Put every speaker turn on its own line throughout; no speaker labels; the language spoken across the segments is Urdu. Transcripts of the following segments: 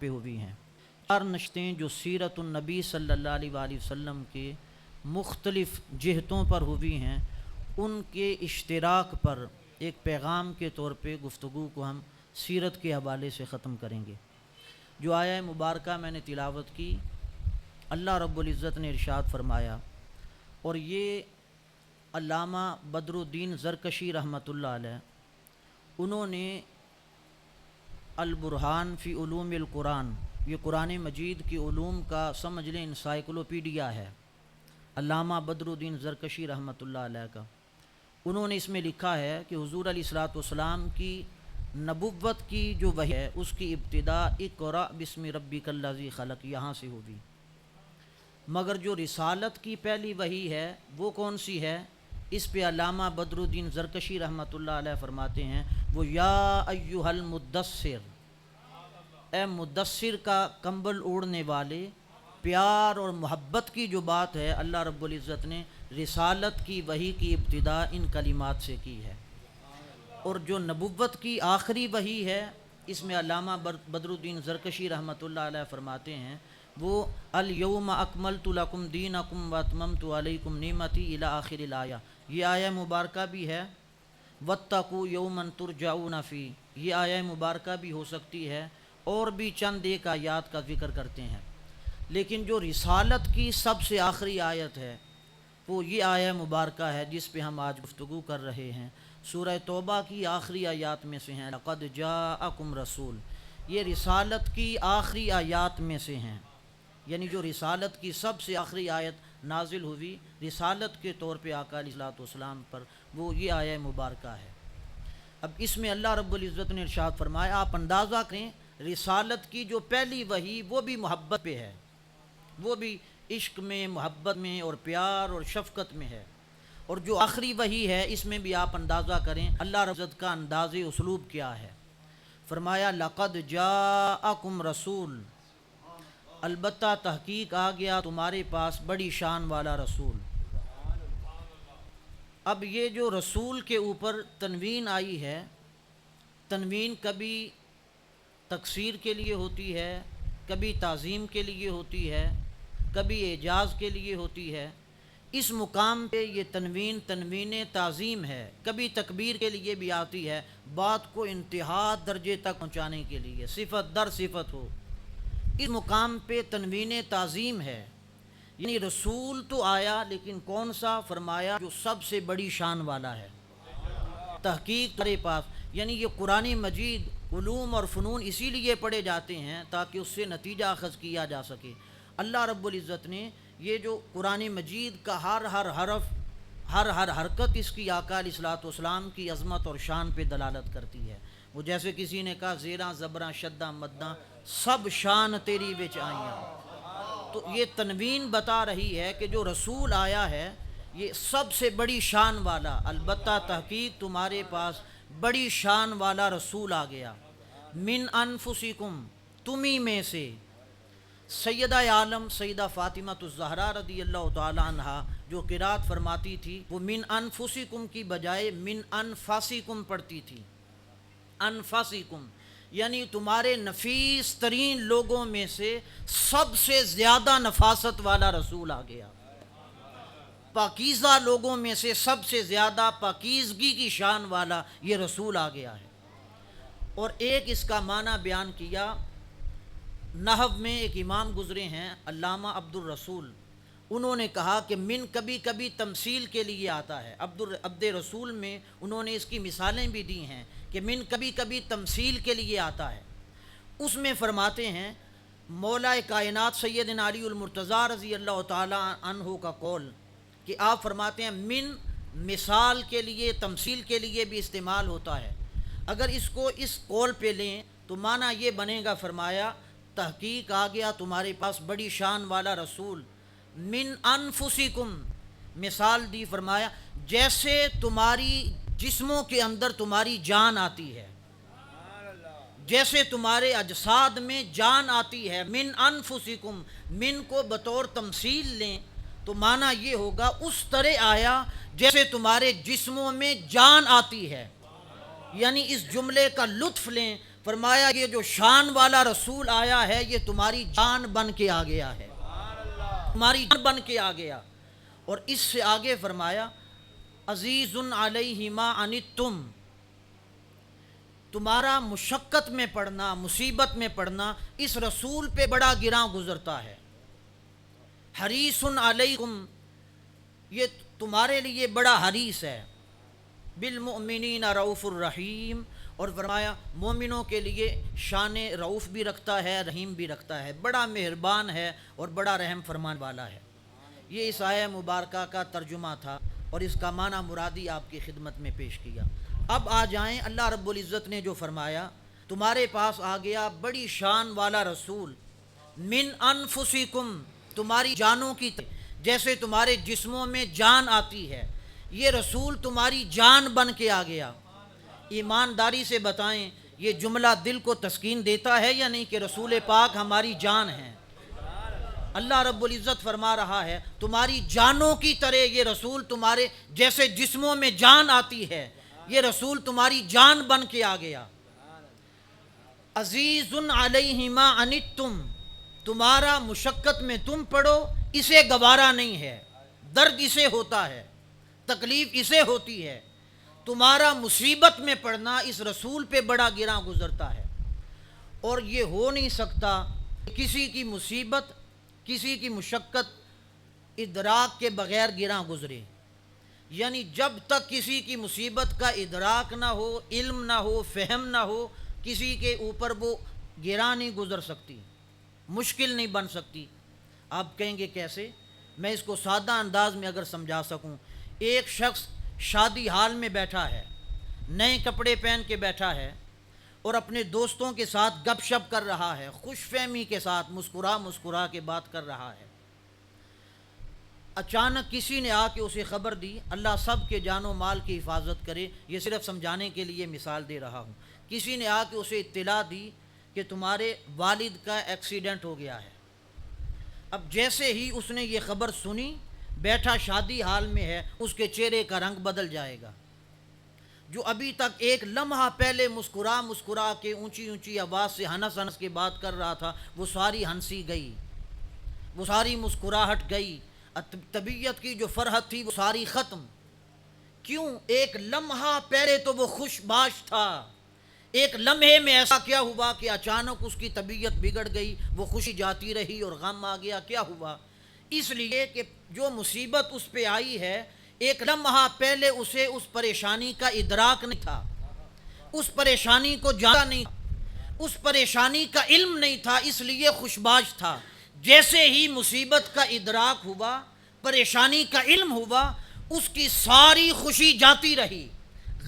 پہ ہوئی ہیں۔ 4 نشستیں جو سیرت النبی صلی اللہ علیہ وآلہ وسلم کے مختلف جہتوں پر ہوئی ہیں، ان کے اشتراک پر ایک پیغام کے طور پہ گفتگو کو ہم سیرت کے حوالے سے ختم کریں گے۔ جو آیہ مبارکہ میں نے تلاوت کی، اللہ رب العزت نے ارشاد فرمایا، اور یہ علامہ بدر الدین زرکشی رحمۃ اللہ علیہ انہوں نے البرہان فی علوم القرآن، یہ قرآن مجید کی علوم کا سمجھ لیں انسائکلوپیڈیا ہے، علامہ بدر الدین زرکشی رحمۃ اللہ علیہ کا۔ انہوں نے اس میں لکھا ہے کہ حضور علیہ الصلوۃ والسلام کی نبوت کی جو وحی ہے اس کی ابتدا اقرأ بسم ربک الذی خلق یہاں سے ہوئی، مگر جو رسالت کی پہلی وحی ہے وہ کون سی ہے؟ اس پہ علامہ بدر الدین زرکشی رحمۃ اللہ علیہ فرماتے ہیں، وہ یا ایھا المدثر، اے مدثر کا کمبل اوڑھنے والے، پیار اور محبت کی جو بات ہے اللہ رب العزت نے رسالت کی وحی کی ابتدا ان کلمات سے کی ہے۔ اور جو نبوت کی آخری وحی ہے اس میں علامہ بدر الدین زرکشی رحمۃ اللہ علیہ فرماتے ہیں، وہ الیوم اکملت لکم دینکم واتممت علیکم نعمتی الی آخر الآیہ، یہ آیہ مبارکہ بھی ہے۔ واتقوا یوما ترجعون فیہ، یہ آیہ مبارکہ بھی ہو سکتی ہے، اور بھی چند ایک آیات کا ذکر کرتے ہیں، لیکن جو رسالت کی سب سے آخری آیت ہے وہ یہ آیہ مبارکہ ہے جس پہ ہم آج گفتگو کر رہے ہیں۔ سورہ توبہ کی آخری آیات میں سے ہیں، لقد جاءکم رسول، یہ رسالت کی آخری آیات میں سے ہیں، یعنی جو رسالت کی سب سے آخری آیت نازل ہوئی رسالت کے طور پہ آقا علیہ الصلوۃ والسلام پر، وہ یہ آیہ مبارکہ ہے۔ اب اس میں اللہ رب العزت نے ارشاد فرمایا، آپ اندازہ کریں رسالت کی جو پہلی وحی وہ بھی محبت پہ ہے، وہ بھی عشق میں، محبت میں اور پیار اور شفقت میں ہے، اور جو آخری وحی ہے اس میں بھی آپ اندازہ کریں اللہ رب العزت کا انداز اسلوب کیا ہے۔ فرمایا لقد جاءکم رسول، البتہ تحقیق آ گیا تمہارے پاس بڑی شان والا رسول۔ اب یہ جو رسول کے اوپر تنوین آئی ہے، تنوین کبھی تکسیر کے لیے ہوتی ہے، کبھی تعظیم کے لیے ہوتی ہے، کبھی اعجاز کے لیے ہوتی ہے۔ اس مقام پہ یہ تنوین تعظیم ہے، کبھی تکبیر کے لیے بھی آتی ہے، بات کو انتہا درجے تک پہنچانے کے لیے، صفت در صفت ہو۔ اس مقام پہ تنوین تعظیم ہے، یعنی رسول تو آیا لیکن کون سا؟ فرمایا جو سب سے بڑی شان والا ہے۔ تحقیق تمہارے پاس، یعنی یہ قرآن مجید علوم اور فنون اسی لیے پڑھے جاتے ہیں تاکہ اس سے نتیجہ اخذ کیا جا سکے۔ اللہ رب العزت نے یہ جو قرآن مجید کا ہر حرف، ہر حرکت اس کی آقا علیہ الصلوۃ والسلام کی عظمت اور شان پہ دلالت کرتی ہے۔ وہ جیسے کسی نے کہا زیراں زبراں شداں مداں سب شان تیری وچ آئیاں، تو یہ تنوین بتا رہی ہے کہ جو رسول آیا ہے یہ سب سے بڑی شان والا، البتہ تحقیق تمہارے پاس بڑی شان والا رسول آ گیا۔ من انفسکم، تمہیں میں سے۔ سیدہ عالم سیدہ فاطمہ الزہرا رضی اللہ تعالی عنہا جو قرات فرماتی تھی وہ من انفسکم کی بجائے من انفاسکم پڑھتی تھی۔ انفاسکم یعنی تمہارے نفیس ترین لوگوں میں سے سب سے زیادہ نفاست والا رسول آ گیا، پاکیزہ لوگوں میں سے سب سے زیادہ پاکیزگی کی شان والا یہ رسول آ گیا ہے۔ اور ایک اس کا معنی بیان کیا، نحو میں ایک امام گزرے ہیں علامہ عبد الرسول، انہوں نے کہا کہ من کبھی کبھی تمثیل کے لیے آتا ہے، عبد رسول میں انہوں نے اس کی مثالیں بھی دی ہیں کہ من کبھی کبھی تمثیل کے لیے آتا ہے۔ اس میں فرماتے ہیں مولا کائنات سیدنا علی المرتضیٰ رضی اللہ تعالی عنہ کا قول کہ آپ فرماتے ہیں من مثال کے لیے، تمثیل کے لیے بھی استعمال ہوتا ہے۔ اگر اس کو اس قول پہ لیں تو معنی یہ بنے گا، فرمایا تحقیق آ گیا تمہارے پاس بڑی شان والا رسول، من انفسکم، مثال دی، فرمایا جیسے تمہاری جسموں کے اندر تمہاری جان آتی ہے، جیسے تمہارے اجساد میں جان آتی ہے، من انفسکم، من کو بطور تمثیل لیں تو معنی یہ ہوگا اس طرح آیا جیسے تمہارے جسموں میں جان آتی ہے، یعنی اس جملے کا لطف لیں فرمایا یہ جو شان والا رسول آیا ہے یہ تمہاری جان بن کے آ گیا ہے، تمہاری جان بن کے آ گیا۔ اور اس سے آگے فرمایا عزیز علیہ ما عنتم، تمہارا مشقت میں پڑنا، مصیبت میں پڑنا اس رسول پہ بڑا گراں گزرتا ہے۔ حریص علیکم، یہ تمہارے لیے بڑا حریص ہے۔ بالمؤمنین رؤوف الرحیم، اور فرمایا مومنوں کے لیے شان رؤوف بھی رکھتا ہے، رحیم بھی رکھتا ہے، بڑا مہربان ہے اور بڑا رحم فرمان والا ہے۔ یہ اس آیہ مبارکہ کا ترجمہ تھا اور اس کا معنی مرادی آپ کی خدمت میں پیش کیا۔ اب آ جائیں اللہ رب العزت نے جو فرمایا تمہارے پاس آ گیا بڑی شان والا رسول، من انفسکم، تمہاری جانوں کی جیسے تمہارے جسموں میں جان آتی ہے، یہ رسول تمہاری جان بن کے آ گیا۔ ایمانداری سے بتائیں یہ جملہ دل کو تسکین دیتا ہے یا نہیں کہ رسول پاک ہماری جان ہے؟ اللہ رب العزت فرما رہا ہے تمہاری جانوں کی طرح یہ رسول، تمہارے جیسے جسموں میں جان آتی ہے یہ رسول تمہاری جان بن کے آ گیا۔ عزیز علیہ ما عنتم، تمہارا مشقت میں تم پڑو اسے گوارا نہیں ہے، درد اسے ہوتا ہے، تکلیف اسے ہوتی ہے، تمہارا مصیبت میں پڑنا اس رسول پہ بڑا گراں گزرتا ہے۔ اور یہ ہو نہیں سکتا کسی کی مصیبت، کسی کی مشقت ادراک کے بغیر گراں گزرے، یعنی جب تک کسی کی مصیبت کا ادراک نہ ہو، علم نہ ہو، فہم نہ ہو، کسی کے اوپر وہ گراں نہیں گزر سکتی، مشکل نہیں بن سکتی۔ آپ کہیں گے کیسے؟ میں اس کو سادہ انداز میں اگر سمجھا سکوں، ایک شخص شادی حال میں بیٹھا ہے، نئے کپڑے پہن کے بیٹھا ہے اور اپنے دوستوں کے ساتھ گپ شپ کر رہا ہے، خوش فہمی کے ساتھ مسکرا مسکرا کے بات کر رہا ہے۔ اچانک کسی نے آ کے اسے خبر دی، اللہ سب کے جان و مال کی حفاظت کرے، یہ صرف سمجھانے کے لیے مثال دے رہا ہوں، کسی نے آ کے اسے اطلاع دی کہ تمہارے والد کا ایکسیڈنٹ ہو گیا ہے۔ اب جیسے ہی اس نے یہ خبر سنی، بیٹھا شادی حال میں ہے، اس کے چہرے کا رنگ بدل جائے گا۔ جو ابھی تک ایک لمحہ پہلے مسکرا مسکرا کے اونچی اونچی آواز سے ہنس ہنس کے بات کر رہا تھا، وہ ساری ہنسی گئی، وہ ساری مسکراہٹ گئی، طبیعت کی جو فرحت تھی وہ ساری ختم۔ کیوں؟ ایک لمحہ پہلے تو وہ خوش باش تھا، ایک لمحے میں ایسا کیا ہوا کہ اچانک اس کی طبیعت بگڑ گئی، وہ خوشی جاتی رہی اور غم آ گیا۔ کیا ہوا؟ اس لیے کہ جو مصیبت اس پہ آئی ہے ایک لمحہ پہلے اسے اس پریشانی کا ادراک نہیں تھا، اس پریشانی کو جانا نہیں تھا، اس پریشانی کا علم نہیں تھا، اس لیے خوشباش تھا۔ جیسے ہی مصیبت کا ادراک ہوا، پریشانی کا علم ہوا، اس کی ساری خوشی جاتی رہی،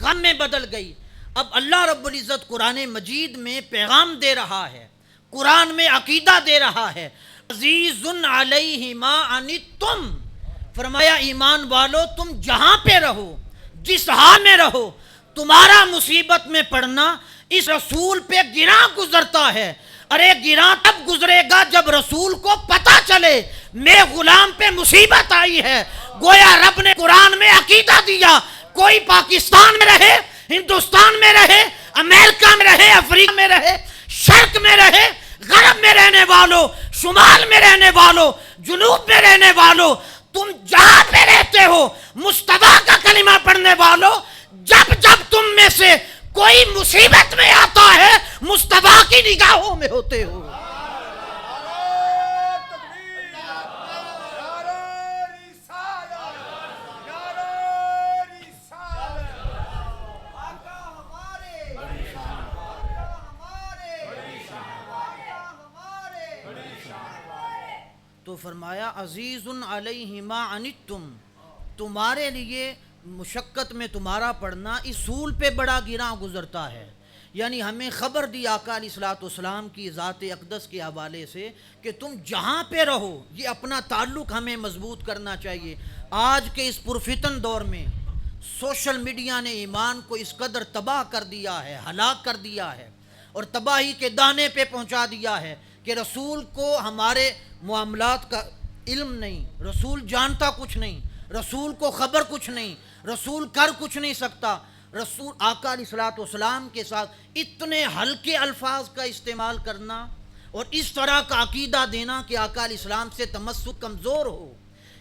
غم میں بدل گئی۔ اب اللہ رب العزت قرآن مجید میں پیغام دے رہا ہے، قرآن میں عقیدہ دے رہا ہے، عزیز علیہ ما عنتم، فرمایا ایمان والو تم جہاں پہ رہو، جس حال میں رہو، تمہارا مصیبت میں پڑنا اس رسول پہ گراں گزرتا ہے۔ ارے گراں تب گزرے گا جب رسول کو پتہ چلے میرے غلام پہ مصیبت آئی ہے۔ گویا رب نے قرآن میں عقیدہ دیا، کوئی پاکستان میں رہے، ہندوستان میں رہے، امریکہ میں رہے، افریقہ میں رہے، شرق میں رہے، غرب میں رہنے والوں، شمال میں رہنے والوں، جنوب میں رہنے والوں، تم جہاں پہ رہتے ہو، مصطفیٰ کا کلمہ پڑھنے والوں، جب جب تم میں سے کوئی مصیبت میں آتا ہے مصطفیٰ کی نگاہوں میں ہوتے ہو۔ تو فرمایا عزیز علیہ ما عنتم، تمہارے لیے مشقت میں تمہارا پڑنا اصول پہ بڑا گراں گزرتا ہے۔ یعنی ہمیں خبر دی آقا علیہ الصلوۃ والسلام کی ذات اقدس کے حوالے سے کہ تم جہاں پہ رہو، یہ اپنا تعلق ہمیں مضبوط کرنا چاہیے۔ آج کے اس پرفتن دور میں سوشل میڈیا نے ایمان کو اس قدر تباہ کر دیا ہے، ہلاک کر دیا ہے اور تباہی کے دانے پہ پہنچا دیا ہے کہ رسول کو ہمارے معاملات کا علم نہیں، رسول جانتا کچھ نہیں، رسول کو خبر کچھ نہیں، رسول کر کچھ نہیں سکتا۔ رسول آقا علیہ الصلوۃ والسلام کے ساتھ اتنے ہلکے الفاظ کا استعمال کرنا اور اس طرح کا عقیدہ دینا کہ آقا علیہ السلام سے تمسک کمزور ہو،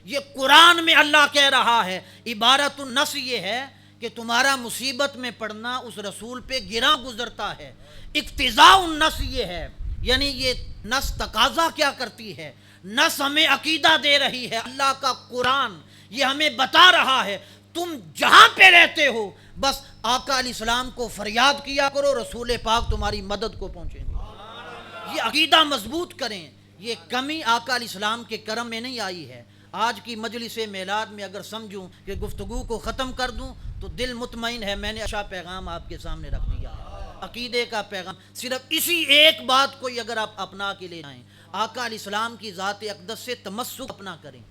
یہ قرآن میں اللہ کہہ رہا ہے۔ عبارت النص یہ ہے کہ تمہارا مصیبت میں پڑنا اس رسول پہ گراں گزرتا ہے۔ اقتضاء النص یہ ہے، یعنی یہ نص تقاضا کیا کرتی ہے؟ نص ہمیں عقیدہ دے رہی ہے، اللہ کا قرآن یہ ہمیں بتا رہا ہے تم جہاں پہ رہتے ہو بس آقا علیہ السلام کو فریاد کیا کرو، رسول پاک تمہاری مدد کو پہنچیں گے۔ یہ عقیدہ مضبوط کریں۔ یہ کمی آقا علیہ السلام کے کرم میں نہیں آئی ہے۔ آج کی مجلس میلاد میں اگر سمجھوں کہ گفتگو کو ختم کر دوں تو دل مطمئن ہے میں نے اچھا پیغام آپ کے سامنے رکھ دیا ہے، عقیدے کا پیغام۔ صرف اسی ایک بات کو اگر آپ اپنا کے لے جائیں، آقا علیہ السلام کی ذات اقدس سے تمسک اپنا کریں،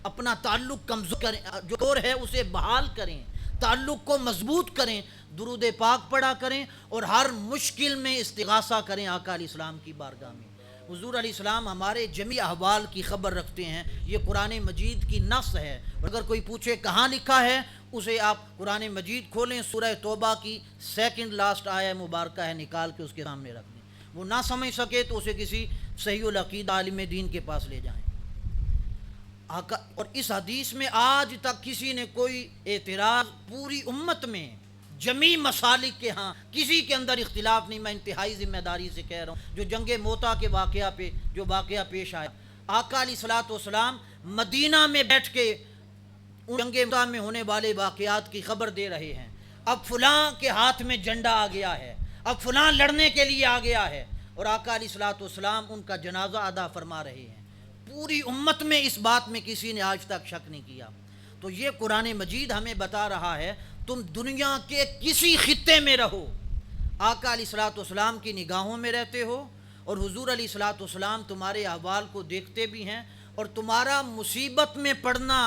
اپنا تعلق کمزور کریں، جو دور ہے اسے بحال کریں، تعلق کو مضبوط کریں، درود پاک پڑھا کریں اور ہر مشکل میں استغاثہ کریں آقا علیہ السلام کی بارگاہ میں۔ حضور علیہ السلام ہمارے جمیع احوال کی خبر رکھتے ہیں، یہ قرآن مجید کی نص ہے۔ اگر کوئی پوچھے کہاں لکھا ہے، اسے آپ قرآن مجید کھولیں، سورہ توبہ کی سیکنڈ لاسٹ آیہ مبارکہ ہے، نکال کے اس کے سامنے رکھ دیں۔ وہ نہ سمجھ سکے تو اسے کسی صحیح العقیدہ عالم دین کے پاس لے جائیں۔ اور اس حدیث میں آج تک کسی نے کوئی اعتراض، پوری امت میں جمیع مسالک کے ہاں کسی کے اندر اختلاف نہیں۔ میں انتہائی ذمہ داری سے کہہ رہا ہوں، جو جنگ موتا کے واقعہ پہ جو واقعہ پیش آیا، آقا علیہ الصلوۃ والسلام مدینہ میں بیٹھ کے ان جنگ موتا میں ہونے والے واقعات کی خبر دے رہے ہیں۔ اب فلاں کے ہاتھ میں جھنڈا آ گیا ہے، اب فلاں لڑنے کے لیے آ گیا ہے، اور آقا علیہ الصلوۃ والسلام ان کا جنازہ ادا فرما رہے ہیں۔ پوری امت میں اس بات میں کسی نے آج تک شک نہیں کیا۔ تو یہ قرآن مجید ہمیں بتا رہا ہے تم دنیا کے کسی خطے میں رہو، آقا علیہ الصلوۃ والسلام کی نگاہوں میں رہتے ہو، اور حضور علیہ الصلوۃ والسلام تمہارے احوال کو دیکھتے بھی ہیں، اور تمہارا مصیبت میں پڑنا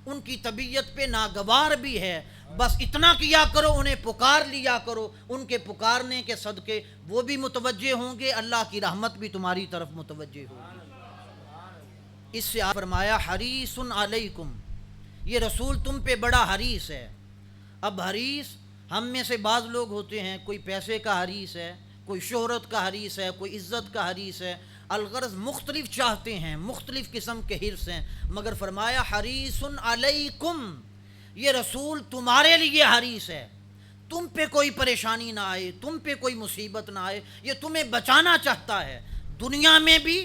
ان کی طبیعت پہ ناگوار بھی ہے۔ بس اتنا کیا کرو، انہیں پکار لیا کرو، ان کے پکارنے کے صدقے وہ بھی متوجہ ہوں گے، اللہ کی رحمت بھی تمہاری طرف متوجہ ہوگی۔ اس سے آپ فرمایا حریص علیکم، یہ رسول تم پہ بڑا حریص ہے۔ اب حریص ہم میں سے بعض لوگ ہوتے ہیں، کوئی پیسے کا حریص ہے، کوئی شہرت کا حریص ہے، کوئی عزت کا حریص ہے، الغرض مختلف چاہتے ہیں، مختلف قسم کے حرص ہیں، مگر فرمایا حریص علیکم، یہ رسول تمہارے لیے حریص ہے، تم پہ کوئی پریشانی نہ آئے، تم پہ کوئی مصیبت نہ آئے، یہ تمہیں بچانا چاہتا ہے، دنیا میں بھی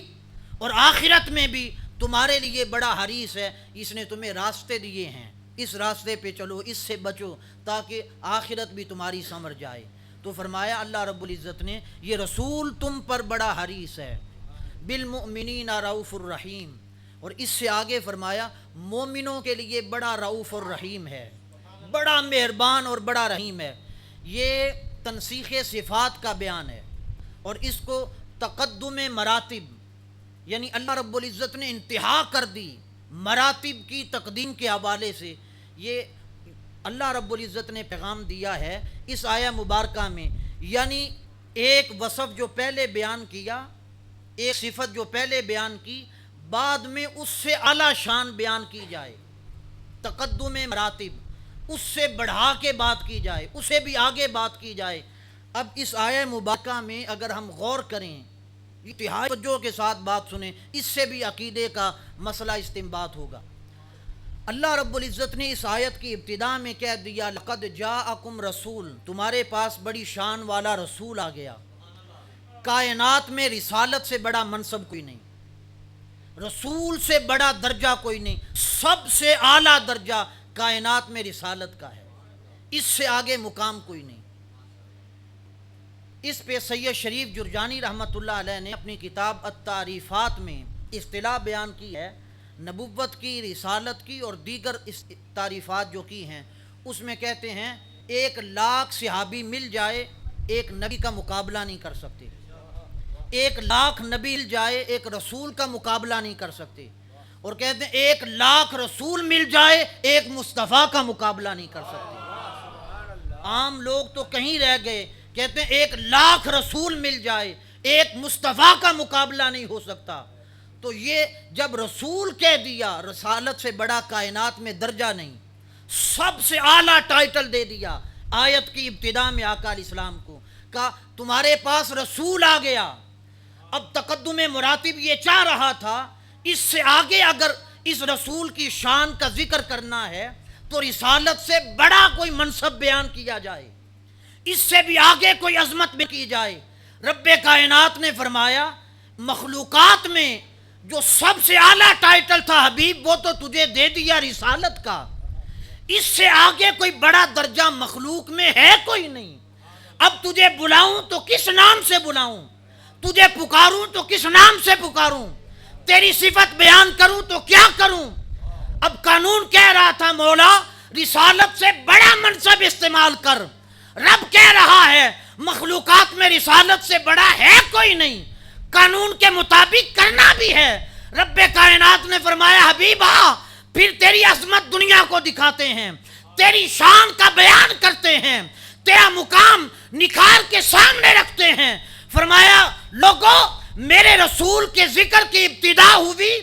اور آخرت میں بھی تمہارے لیے بڑا حریص ہے۔ اس نے تمہیں راستے دیے ہیں، اس راستے پہ چلو، اس سے بچو، تاکہ آخرت بھی تمہاری سنور جائے۔ تو فرمایا اللہ رب العزت نے یہ رسول تم پر بڑا حریص ہے، بالمؤمنین رؤوف الرحیم، اور اس سے آگے فرمایا مومنوں کے لیے بڑا رؤوف الرحیم ہے، بڑا مہربان اور بڑا رحیم ہے۔ یہ تنسیخ صفات کا بیان ہے، اور اس کو تقدم مراتب، یعنی اللہ رب العزت نے انتہا کر دی مراتب کی تقدیم کے حوالے سے۔ یہ اللہ رب العزت نے پیغام دیا ہے اس آیہ مبارکہ میں، یعنی ایک وصف جو پہلے بیان کیا، ایک صفت جو پہلے بیان کی، بعد میں اس سے اعلیٰ شان بیان کی جائے، تقدم مراتب، اس سے بڑھا کے بات کی جائے، اسے بھی آگے بات کی جائے۔ اب اس آیہ مبارکہ میں اگر ہم غور کریں، انتہائی توجہ کے ساتھ بات سنیں، اس سے بھی عقیدے کا مسئلہ استنباط ہوگا۔ اللہ رب العزت نے اس آیت کی ابتدا میں کہہ دیا لقد جاءکم رسول، تمہارے پاس بڑی شان والا رسول آ گیا۔ کائنات میں رسالت سے بڑا منصب کوئی نہیں، رسول سے بڑا درجہ کوئی نہیں، سب سے اعلیٰ درجہ کائنات میں رسالت کا ہے، اس سے آگے مقام کوئی نہیں۔ اس پہ سید شریف جرجانی رحمۃ اللہ علیہ نے اپنی کتاب التعریفات میں اصطلاح بیان کی ہے، نبوت کی، رسالت کی اور دیگر تعریفات جو کی ہیں، اس میں کہتے ہیں 1,00,000 صحابی مل جائے ایک نبی کا مقابلہ نہیں کر سکتے، 1,00,000 نبی مل جائے ایک رسول کا مقابلہ نہیں کر سکتے، اور کہتے ہیں 1,00,000 رسول مل جائے ایک مصطفیٰ کا مقابلہ نہیں کر سکتے۔ عام لوگ تو کہیں رہ گئے، کہتے ہیں 1,00,000 رسول مل جائے ایک مصطفیٰ کا مقابلہ نہیں ہو سکتا۔ تو یہ جب رسول کہہ دیا، رسالت سے بڑا کائنات میں درجہ نہیں، سب سے اعلیٰ ٹائٹل دے دیا، آیت کی ابتدا میں آقا علیہ السلام کو کہا تمہارے پاس رسول آ گیا. اب تقدم مراتب یہ چاہ رہا تھا اس سے آگے اگر اس رسول کی شان کا ذکر کرنا ہے تو رسالت سے بڑا کوئی منصب بیان کیا جائے, اس سے بھی آگے کوئی عظمت بھی کی جائے. رب کائنات نے فرمایا مخلوقات میں جو سب سے اعلیٰ ٹائٹل تھا حبیب وہ تو تجھے دے دیا رسالت کا, اس سے آگے کوئی بڑا درجہ مخلوق میں ہے کوئی نہیں. اب تجھے بلاؤں تو کس نام سے بلاؤں, تجھے پکاروں تو کس نام سے پکاروں, تیری صفت بیان کروں تو کیا کروں. اب قانون کہہ رہا تھا مولا رسالت سے بڑا منصب استعمال کر, رب کہہ رہا ہے مخلوقات میں رسالت سے بڑا ہے کوئی نہیں, قانون کے مطابق کرنا بھی ہے. رب کائنات نے فرمایا حبیبا پھر تیری عظمت دنیا کو دکھاتے ہیں, تیری شان کا بیان کرتے ہیں, تیرا مقام نکھار کے سامنے رکھتے ہیں. فرمایا لوگو میرے رسول کے ذکر کی ابتدا ہوئی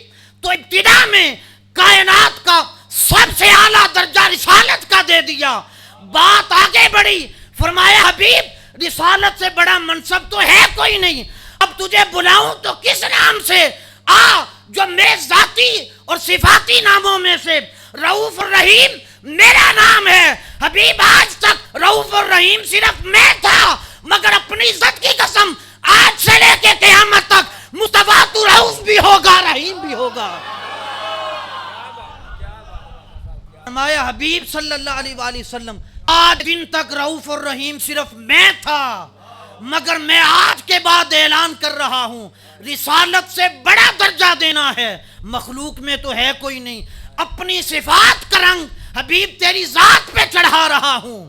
تو ابتدا میں کائنات کا سب سے اعلیٰ درجہ رسالت کا دے دیا. بات آگے بڑھی, فرمایا حبیب رسالت سے بڑا منصب تو ہے کوئی نہیں, اب تجھے بلاؤں تو کس نام سے, آ جو میرے ذاتی اور صفاتی ناموں میں سے رؤوف الرحیم میرا نام ہے. حبیب آج تک رؤوف الرحیم صرف میں تھا, مگر اپنی عزت کی قسم آج سے لے کے قیامت تک مصطفیٰ تو رؤوف بھی ہوگا رحیم بھی ہوگا. فرمایا حبیب صلی اللہ علیہ وآلہ وسلم آج دن تک رؤوف الرحیم صرف میں تھا, مگر میں آج کے بعد اعلان کر رہا ہوں رسالت سے بڑا درجہ دینا ہے, مخلوق میں تو ہے کوئی نہیں. اپنی صفات کا رنگ حبیب تیری ذات پہ چڑھا رہا ہوں.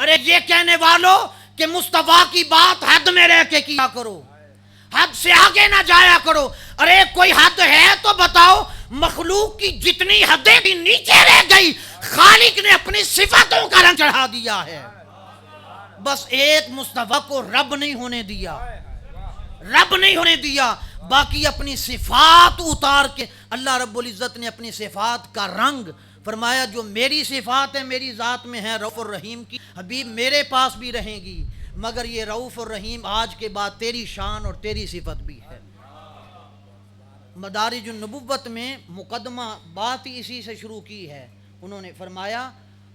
ارے یہ کہنے والوں کہ مصطفیٰ کی بات حد میں رہ کے کیا کرو, حد سے آگے نہ جایا کرو. ارے کوئی حد ہے تو بتاؤ, مخلوق کی جتنی حدیں بھی نیچے رہ گئی خالق نے اپنی صفاتوں کا رنگ چڑھا دیا ہے. بس ایک مصطفیٰ کو رب نہیں ہونے دیا, رب نہیں ہونے دیا, باقی اپنی صفات اتار کے اللہ رب العزت نے اپنی صفات کا رنگ فرمایا جو میری صفات ہے میری ذات میں ہے رؤوف الرحیم کی, حبیب میرے پاس بھی رہیں گی, مگر یہ رؤوف الرحیم آج کے بعد تیری شان اور تیری صفت بھی ہے. مدارج النبوت میں مقدمہ بات ہی اسی سے شروع کی ہے. انہوں نے فرمایا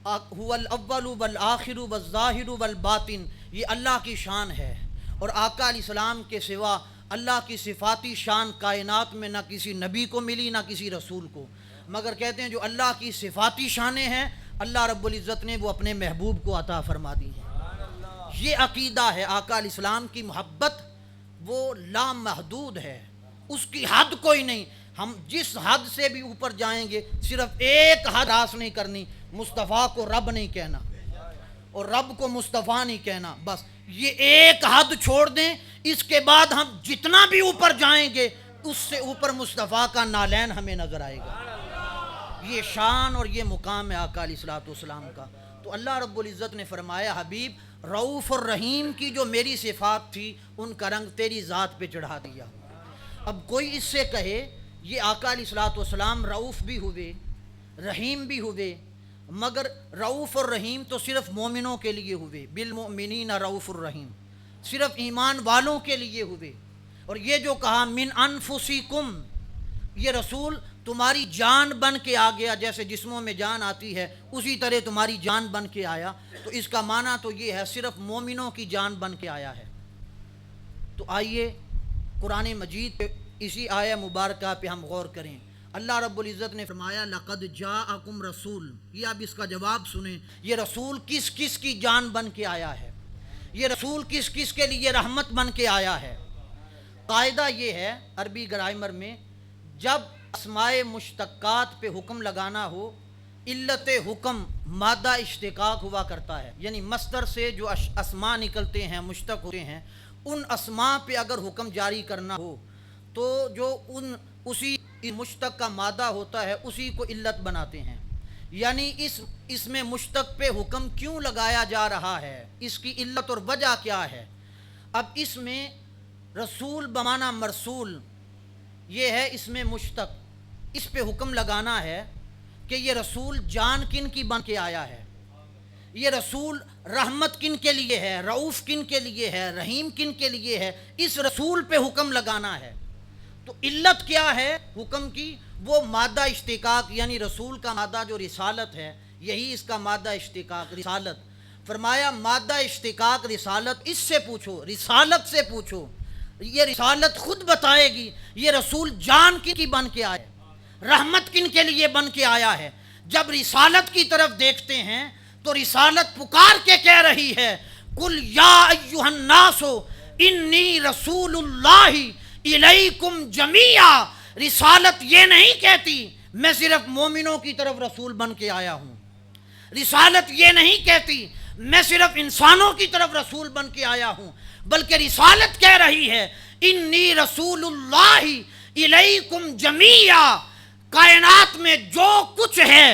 هو الاول والآخر والظاہر والباطن, یہ اللہ کی شان ہے, اور آقا علیہ السلام کے سوا اللہ کی صفاتی شان کائنات میں نہ کسی نبی کو ملی نہ کسی رسول کو, مگر کہتے ہیں جو اللہ کی صفاتی شانیں ہیں اللہ رب العزت نے وہ اپنے محبوب کو عطا فرما دی ہیں. یہ عقیدہ ہے آقا علیہ السلام کی محبت وہ لامحدود ہے, اس کی حد کوئی نہیں. ہم جس حد سے بھی اوپر جائیں گے صرف ایک حد راس نہیں کرنی, مصطفیٰ کو رب نہیں کہنا اور رب کو مصطفیٰ نہیں کہنا, بس یہ ایک حد چھوڑ دیں. اس کے بعد ہم جتنا بھی اوپر جائیں گے اس سے اوپر مصطفیٰ کا نالین ہمیں نظر آئے گا. یہ شان اور یہ مقام ہے آقا علیہ الصلوۃ والسلام کا. تو اللہ رب العزت نے فرمایا حبیب رؤوف الرحیم کی جو میری صفات تھی ان کا رنگ تیری ذات پہ چڑھا دیا. اب کوئی اس سے کہے یہ آقا علیہ الصلوۃ والسلام رؤوف بھی ہوئے رحیم بھی ہوئے, مگر رؤوف الرحیم تو صرف مومنوں کے لیے ہوئے, بالمؤمنین رؤوف الرحیم صرف ایمان والوں کے لیے ہوئے. اور یہ جو کہا من انفسکم, یہ رسول تمہاری جان بن کے آ گیا, جیسے جسموں میں جان آتی ہے اسی طرح تمہاری جان بن کے آیا, تو اس کا معنی تو یہ ہے صرف مومنوں کی جان بن کے آیا ہے. تو آئیے قرآن مجید پہ اسی آیہ مبارکہ پہ ہم غور کریں. اللہ رب العزت نے فرمایا لقد جاءکم رسول, یہ اب اس کا جواب سنیں, یہ رسول کس کس کی جان بن کے آیا ہے, یہ رسول کس کس کے لیے رحمت بن کے آیا ہے. قاعدہ یہ ہے عربی گرامر میں جب اسماء مشتقات پہ حکم لگانا ہو علت حکم مادہ اشتقاق ہوا کرتا ہے, یعنی مصدر سے جو اسماء نکلتے ہیں مشتق ہوتے ہیں ان اسماء پہ اگر حکم جاری کرنا ہو تو جو اسی مشتق کا مادہ ہوتا ہے اسی کو علت بناتے ہیں. یعنی اس میں مشتق پہ حکم کیوں لگایا جا رہا ہے, اس کی علت اور وجہ کیا ہے. اب اس میں رسول بمعنی مرسول یہ ہے, اس میں مشتق, اس پہ حکم لگانا ہے کہ یہ رسول جان کن کی بن کے آیا ہے. یہ رسول رحمت کن کے لیے ہے، رعوف کن کے لیے ہے، رحیم کن کے لیے ہے، اس رسول پہ حکم لگانا ہے۔ تو علت کیا ہے حکم کی؟ وہ مادہ اشتقاق، یعنی رسول کا مادہ جو رسالت ہے، یہی اس کا مادہ اشتقاق رسالت۔ فرمایا مادہ اشتقاق رسالت، اس سے پوچھو، رسالت سے پوچھو، یہ رسالت خود بتائے گی یہ رسول جان کی بن کے آیا ہے، رحمت کن کے لیے بن کے آیا ہے۔ جب رسالت کی طرف دیکھتے ہیں تو رسالت پکار کے کہہ رہی ہے قل یا ایھا الناس انی رسول اللہ الیکم جمیعا۔ رسالت یہ نہیں کہتی میں صرف مومنوں کی طرف رسول بن کے آیا ہوں، رسالت یہ نہیں کہتی میں صرف انسانوں کی طرف رسول بن کے آیا ہوں، بلکہ رسالت کہہ رہی ہے انی رسول اللہ الیکم جمیعا۔ کائنات میں جو کچھ ہے،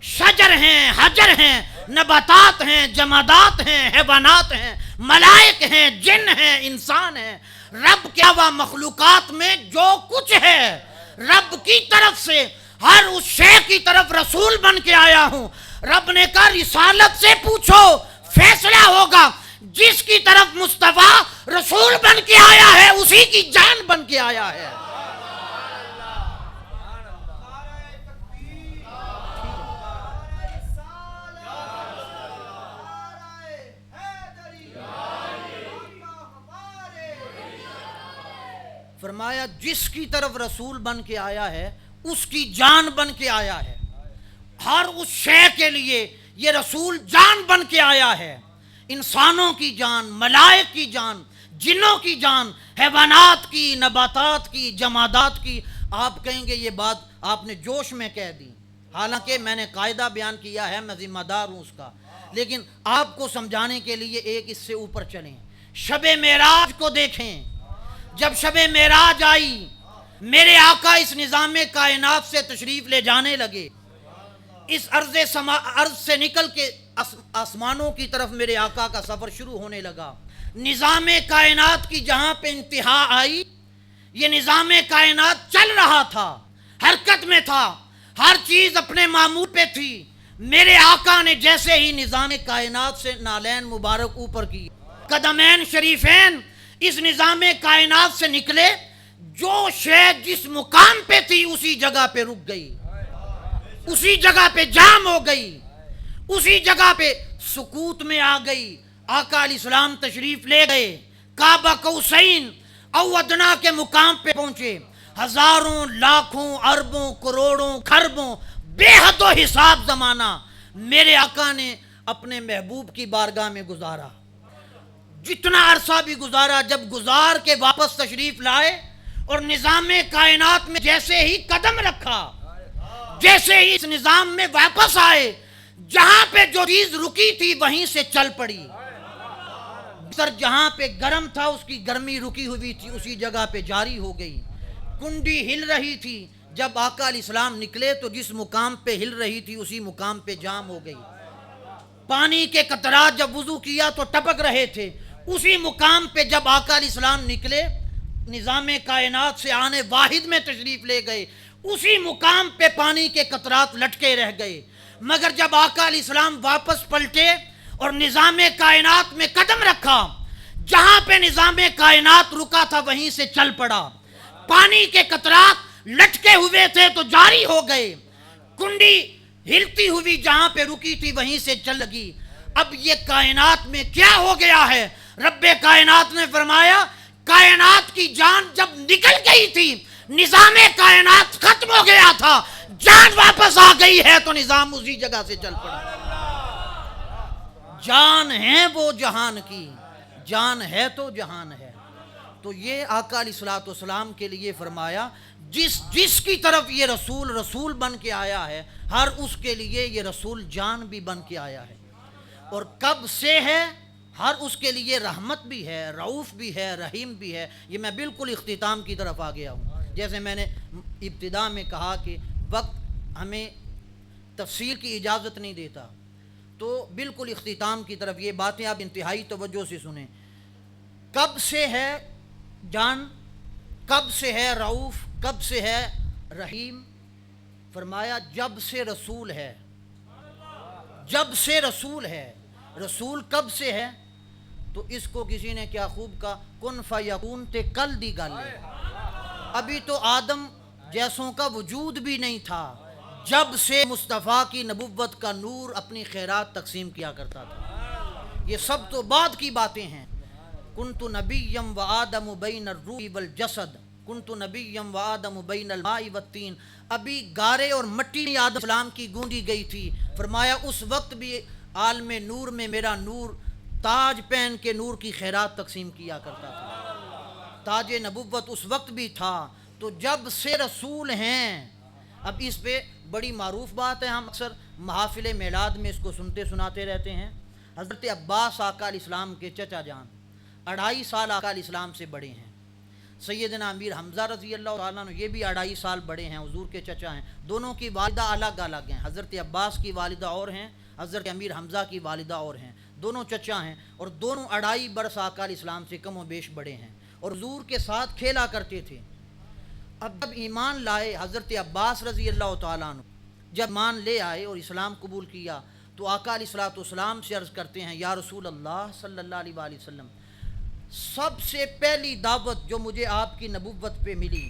شجر ہیں، حجر ہیں، نباتات ہیں، جمادات ہیں، حیوانات ہیں، ملائک ہیں، جن ہیں، انسان ہیں، رب کے علاوہ مخلوقات میں جو کچھ ہے، رب کی طرف سے ہر اس شے کی طرف رسول بن کے آیا ہوں۔ رب نے کہا رسالت سے پوچھو، فیصلہ ہوگا۔ جس کی طرف مصطفیٰ رسول بن کے آیا ہے اسی کی جان بن کے آیا ہے۔ فرمایا جس کی طرف رسول بن کے آیا ہے اس کی جان بن کے آیا ہے۔ ہر اس شے کے لیے یہ رسول جان بن کے آیا ہے، انسانوں کی جان، ملائک کی جان، جنوں کی جان، حیوانات کی، نباتات کی، جمادات کی۔ آپ کہیں گے یہ بات آپ نے جوش میں کہہ دی، حالانکہ میں نے قاعدہ بیان کیا ہے، میں ذمہ دار ہوں اس کا، لیکن آپ کو سمجھانے کے لیے ایک اس سے اوپر چلیں۔ شب معراج کو دیکھیں، جب شب معراج آئی، میرے آقا اس نظام کائنات سے تشریف لے جانے لگے، اس عرض سے نکل کے آسمانوں کی طرف میرے آقا کا سفر شروع ہونے لگا۔ نظام کائنات کی جہاں پہ انتہا آئی، یہ نظام کائنات چل رہا تھا، حرکت میں تھا، ہر چیز اپنے معمول پہ تھی۔ میرے آقا نے جیسے ہی نظام کائنات سے نالین مبارک اوپر کی، قدمین شریفین اس نظام کائنات سے نکلے، جو شے جس مقام پہ تھی اسی جگہ پہ رک گئی، اسی جگہ پہ جام ہو گئی، اسی جگہ پہ سکوت میں آ گئی۔ آقا علیہ السلام تشریف لے گئے، کعبہ قوسین او ادنا کے مقام پہ پہنچے، ہزاروں، لاکھوں، اربوں، کروڑوں، خربوں، بے حد و حساب زمانہ میرے آقا نے اپنے محبوب کی بارگاہ میں گزارا، جتنا عرصہ بھی گزارا۔ جب گزار کے واپس تشریف لائے اور نظام کائنات میں جیسے ہی قدم رکھا، جیسے ہی اس نظام میں واپس آئے، جہاں پہ جو چیز رکی تھی وہیں سے چل پڑی۔ سر جہاں پہ گرم تھا اس کی گرمی رکی ہوئی تھی، اسی جگہ پہ جاری ہو گئی۔ کنڈی ہل رہی تھی، جب آقا علیہ السلام نکلے تو جس مقام پہ ہل رہی تھی اسی مقام پہ جام ہو گئی۔ پانی کے قطرات جب وضو کیا تو ٹپک رہے تھے، اسی مقام پہ جب آقا علیہ السلام نکلے، نظام کائنات سے آنے واحد میں تشریف لے گئے، اسی مقام پہ پانی کے قطرات لٹکے رہ گئے۔ مگر جب آقا علیہ السلام واپس پلٹے اور نظام کائنات میں قدم رکھا، جہاں پہ نظام کائنات رکا تھا وہیں سے چل پڑا۔ پانی کے قطرات لٹکے ہوئے تھے تو جاری ہو گئے، کنڈی ہلتی ہوئی جہاں پہ رکی تھی وہیں سے چل لگی۔ اب یہ کائنات میں کیا ہو گیا ہے؟ رب کائنات نے فرمایا کائنات کی جان جب نکل گئی تھی، نظام کائنات ختم ہو گیا تھا، جان واپس آ گئی ہے تو نظام اسی جگہ سے چل پڑا۔ جان ہے وہ جہان کی، جان ہے تو جہان ہے۔ تو یہ آقا علیہ الصلوۃ والسلام کے لیے فرمایا جس کی طرف یہ رسول بن کے آیا ہے، ہر اس کے لیے یہ رسول جان بھی بن کے آیا ہے۔ اور کب سے ہے؟ ہر اس کے لیے رحمت بھی ہے، رعوف بھی ہے، رحیم بھی ہے۔ یہ میں بالکل اختتام کی طرف آ گیا ہوں۔ جیسے میں نے ابتدا میں کہا کہ وقت ہمیں تفسیر کی اجازت نہیں دیتا، تو بالکل اختتام کی طرف یہ باتیں آپ انتہائی توجہ سے سنیں۔ کب سے ہے جان، کب سے ہے رعوف، کب سے ہے رحیم؟ فرمایا جب سے رسول ہے، جب سے رسول ہے. رسول کب سے ہے؟ تو اس کو کسی نے کیا خوب کہا، کن فیکون تے کل دی گل ہے. ابھی تو آدم جیسوں کا وجود بھی نہیں تھا جب سے مصطفیٰ کی نبوت کا نور اپنی خیرات تقسیم کیا کرتا تھا. یہ سب تو بعد کی باتیں ہیں. کنت نبیم و آدم بین الروح والجسد، کنت نبیم و آدم بین الماء والطین. ابھی گارے اور مٹی میں آدم السلام کی گونجی گئی تھی. فرمایا اس وقت بھی عالم نور میں میرا نور تاج پہن کے نور کی خیرات تقسیم کیا کرتا تھا. تاج نبوت اس وقت بھی تھا. تو جب سے رسول ہیں. اب اس پہ بڑی معروف بات ہے، ہم اکثر محافل میلاد میں اس کو سنتے سناتے رہتے ہیں. حضرت عباس آقا علیہ السلام کے چچا جان 2.5 سال آقا علیہ السلام سے بڑے ہیں. سیدنا امیر حمزہ رضی اللہ تعالیٰ عنہ یہ بھی 2.5 سال بڑے ہیں، حضور کے چچا ہیں. دونوں کی والدہ الگ الگ ہیں. حضرت عباس کی والدہ اور ہیں، حضرت امیر حمزہ کی والدہ اور ہیں. دونوں چچا ہیں اور دونوں 2.5 برس آقا علیہ السلام سے کم و بیش بڑے ہیں اور حضور کے ساتھ کھیلا کرتے تھے. اب جب ایمان لائے حضرت عباس رضی اللہ تعالیٰ عنہ، جب ایمان لے آئے اور اسلام قبول کیا تو آقا علیہ السلام سے عرض کرتے ہیں، یا رسول اللہ صلی اللہ علیہ وآلہ وسلم، سب سے پہلی دعوت جو مجھے آپ کی نبوت پہ ملی،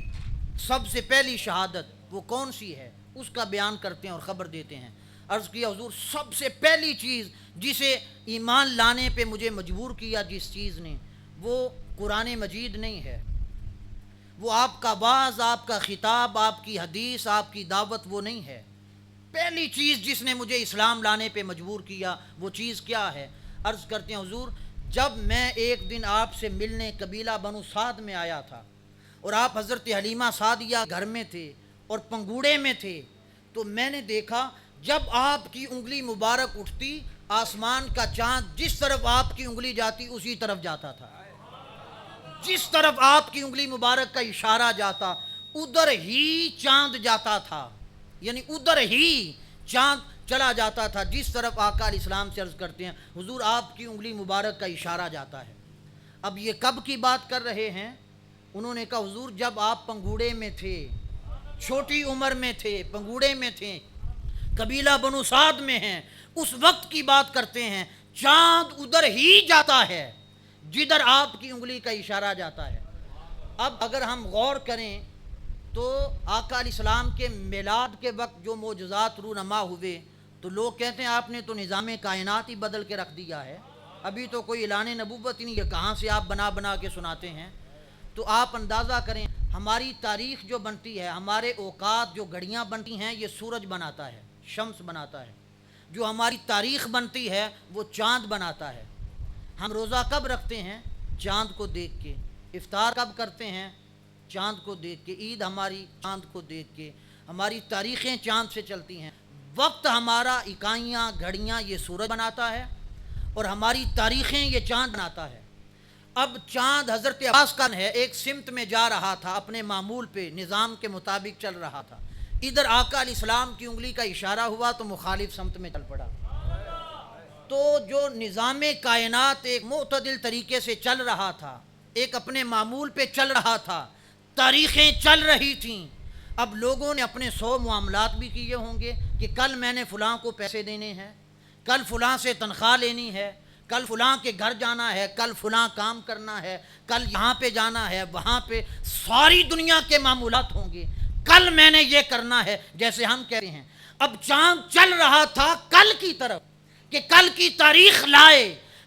سب سے پہلی شہادت وہ کون سی ہے؟ اس کا بیان کرتے ہیں اور خبر دیتے ہیں. عرض کیا حضور سب سے پہلی چیز جسے ایمان لانے پہ مجھے مجبور کیا جس چیز نے، وہ قرآن مجید نہیں ہے، وہ آپ کا واعظ، آپ کا خطاب، آپ کی حدیث، آپ کی دعوت وہ نہیں ہے. پہلی چیز جس نے مجھے اسلام لانے پہ مجبور کیا وہ چیز کیا ہے؟ عرض کرتے ہیں حضور جب میں ایک دن آپ سے ملنے قبیلہ بنو سعد میں آیا تھا اور آپ حضرت حلیمہ سعدیہ گھر میں تھے اور پنگوڑے میں تھے، تو میں نے دیکھا جب آپ کی انگلی مبارک اٹھتی آسمان کا چاند جس طرف آپ کی انگلی جاتی اسی طرف جاتا تھا. جس طرف آپ کی انگلی مبارک کا اشارہ جاتا ادھر ہی چاند جاتا تھا، یعنی ادھر ہی چاند چلا جاتا تھا جس طرف آقا علیہ السلام سے عرض کرتے ہیں حضور آپ کی انگلی مبارک کا اشارہ جاتا ہے. اب یہ کب کی بات کر رہے ہیں؟ انہوں نے کہا حضور جب آپ پنگوڑے میں تھے، چھوٹی عمر میں تھے، پنگوڑے میں تھے، قبیلہ بنو سعد میں ہیں، اس وقت کی بات کرتے ہیں. چاند ادھر ہی جاتا ہے جدھر آپ کی انگلی کا اشارہ جاتا ہے. اب اگر ہم غور کریں تو آقا علیہ السلام کے میلاد کے وقت جو معجزات رونما ہوئے تو لوگ کہتے ہیں آپ نے تو نظام کائنات ہی بدل کے رکھ دیا ہے، ابھی تو کوئی اعلان نبوت ہی نہیں ہے، کہاں سے آپ بنا بنا کے سناتے ہیں. تو آپ اندازہ کریں ہماری تاریخ جو بنتی ہے، ہمارے اوقات جو گھڑیاں بنتی ہیں یہ سورج بناتا ہے، شمس بناتا ہے. جو ہماری تاریخ بنتی ہے وہ چاند بناتا ہے. ہم روزہ کب رکھتے ہیں؟ چاند کو دیکھ کے. افطار کب کرتے ہیں؟ چاند کو دیکھ کے. عید ہماری چاند کو دیکھ کے. ہماری تاریخیں چاند سے چلتی ہیں. وقت ہمارا، اکائیاں، گھڑیاں یہ سورج بناتا ہے اور ہماری تاریخیں یہ چاند بناتا ہے. اب چاند حضرت عباس کا ہے، ایک سمت میں جا رہا تھا، اپنے معمول پہ نظام کے مطابق چل رہا تھا. ادھر آقا علیہ السلام کی انگلی کا اشارہ ہوا تو مخالف سمت میں چل پڑا. تو جو نظام کائنات ایک معتدل طریقے سے چل رہا تھا، ایک اپنے معمول پہ چل رہا تھا، تاریخیں چل رہی تھیں. اب لوگوں نے اپنے 100 معاملات بھی کیے ہوں گے کہ کل میں نے فلاں کو پیسے دینے ہیں، کل فلاں سے تنخواہ لینی ہے، کل فلاں کے گھر جانا ہے، کل فلاں کام کرنا ہے، کل یہاں پہ جانا ہے، وہاں پہ ساری دنیا کے معمولات ہوں گے. کل میں نے یہ کرنا ہے جیسے ہم کہتے ہیں. اب چاند چل رہا تھا کل کی طرف کہ کل کی تاریخ لائے،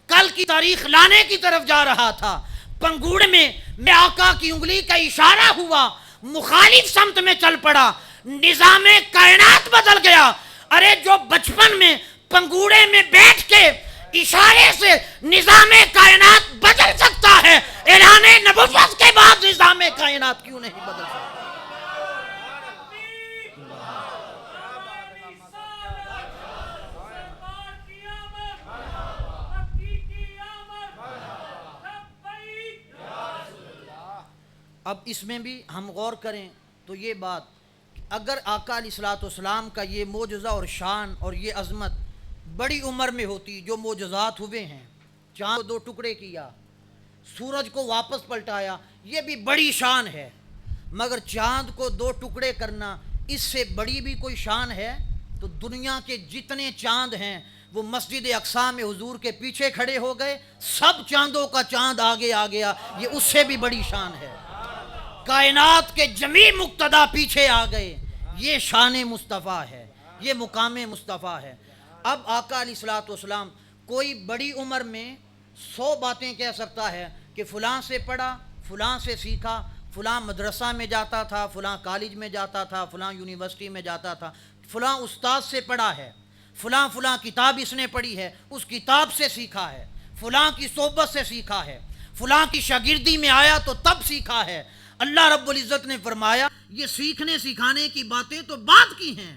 کل کی تاریخ لانے کی طرف جا رہا تھا. پنگوڑ میں آقا کی انگلی کا اشارہ ہوا، مخالف سمت میں چل پڑا، نظام کائنات بدل گیا. ارے جو بچپن میں پنگوڑے میں بیٹھ کے اشارے سے نظام کائنات بدل سکتا ہے، اعلان نبوت کے بعد نظام کائنات کیوں نہیں بدل سکتا؟ اب اس میں بھی ہم غور کریں تو یہ بات، اگر آقا علیہ السلام کا یہ معجزہ اور شان اور یہ عظمت بڑی عمر میں ہوتی، جو معجزات ہوئے ہیں، چاند کو 2 ٹکڑے کیا، سورج کو واپس پلٹایا، یہ بھی بڑی شان ہے. مگر چاند کو 2 ٹکڑے کرنا، اس سے بڑی بھی کوئی شان ہے؟ تو دنیا کے جتنے چاند ہیں وہ مسجد اقصی میں حضور کے پیچھے کھڑے ہو گئے، سب چاندوں کا چاند آگے آ گیا، یہ اس سے بھی بڑی شان ہے۔ کائنات کے جمیع مقتدا پیچھے آ گئے، یہ شان مصطفیٰ ہے، یہ مقام مصطفیٰ ہے۔ اب آقا علیہ الصلوۃ والسلام کوئی بڑی عمر میں 100 باتیں کہہ سکتا ہے کہ فلاں سے پڑھا، فلاں سے سیکھا، فلاں مدرسہ میں جاتا تھا، فلاں کالج میں جاتا تھا، فلاں یونیورسٹی میں جاتا تھا، فلاں استاد سے پڑھا ہے، فلاں کتاب اس نے پڑھی ہے، اس کتاب سے سیکھا ہے، فلاں کی صحبت سے سیکھا ہے، فلاں کی شاگردی میں آیا تو تب سیکھا ہے۔ اللہ رب العزت نے فرمایا یہ سیکھنے سکھانے کی باتیں تو بعد کی ہیں،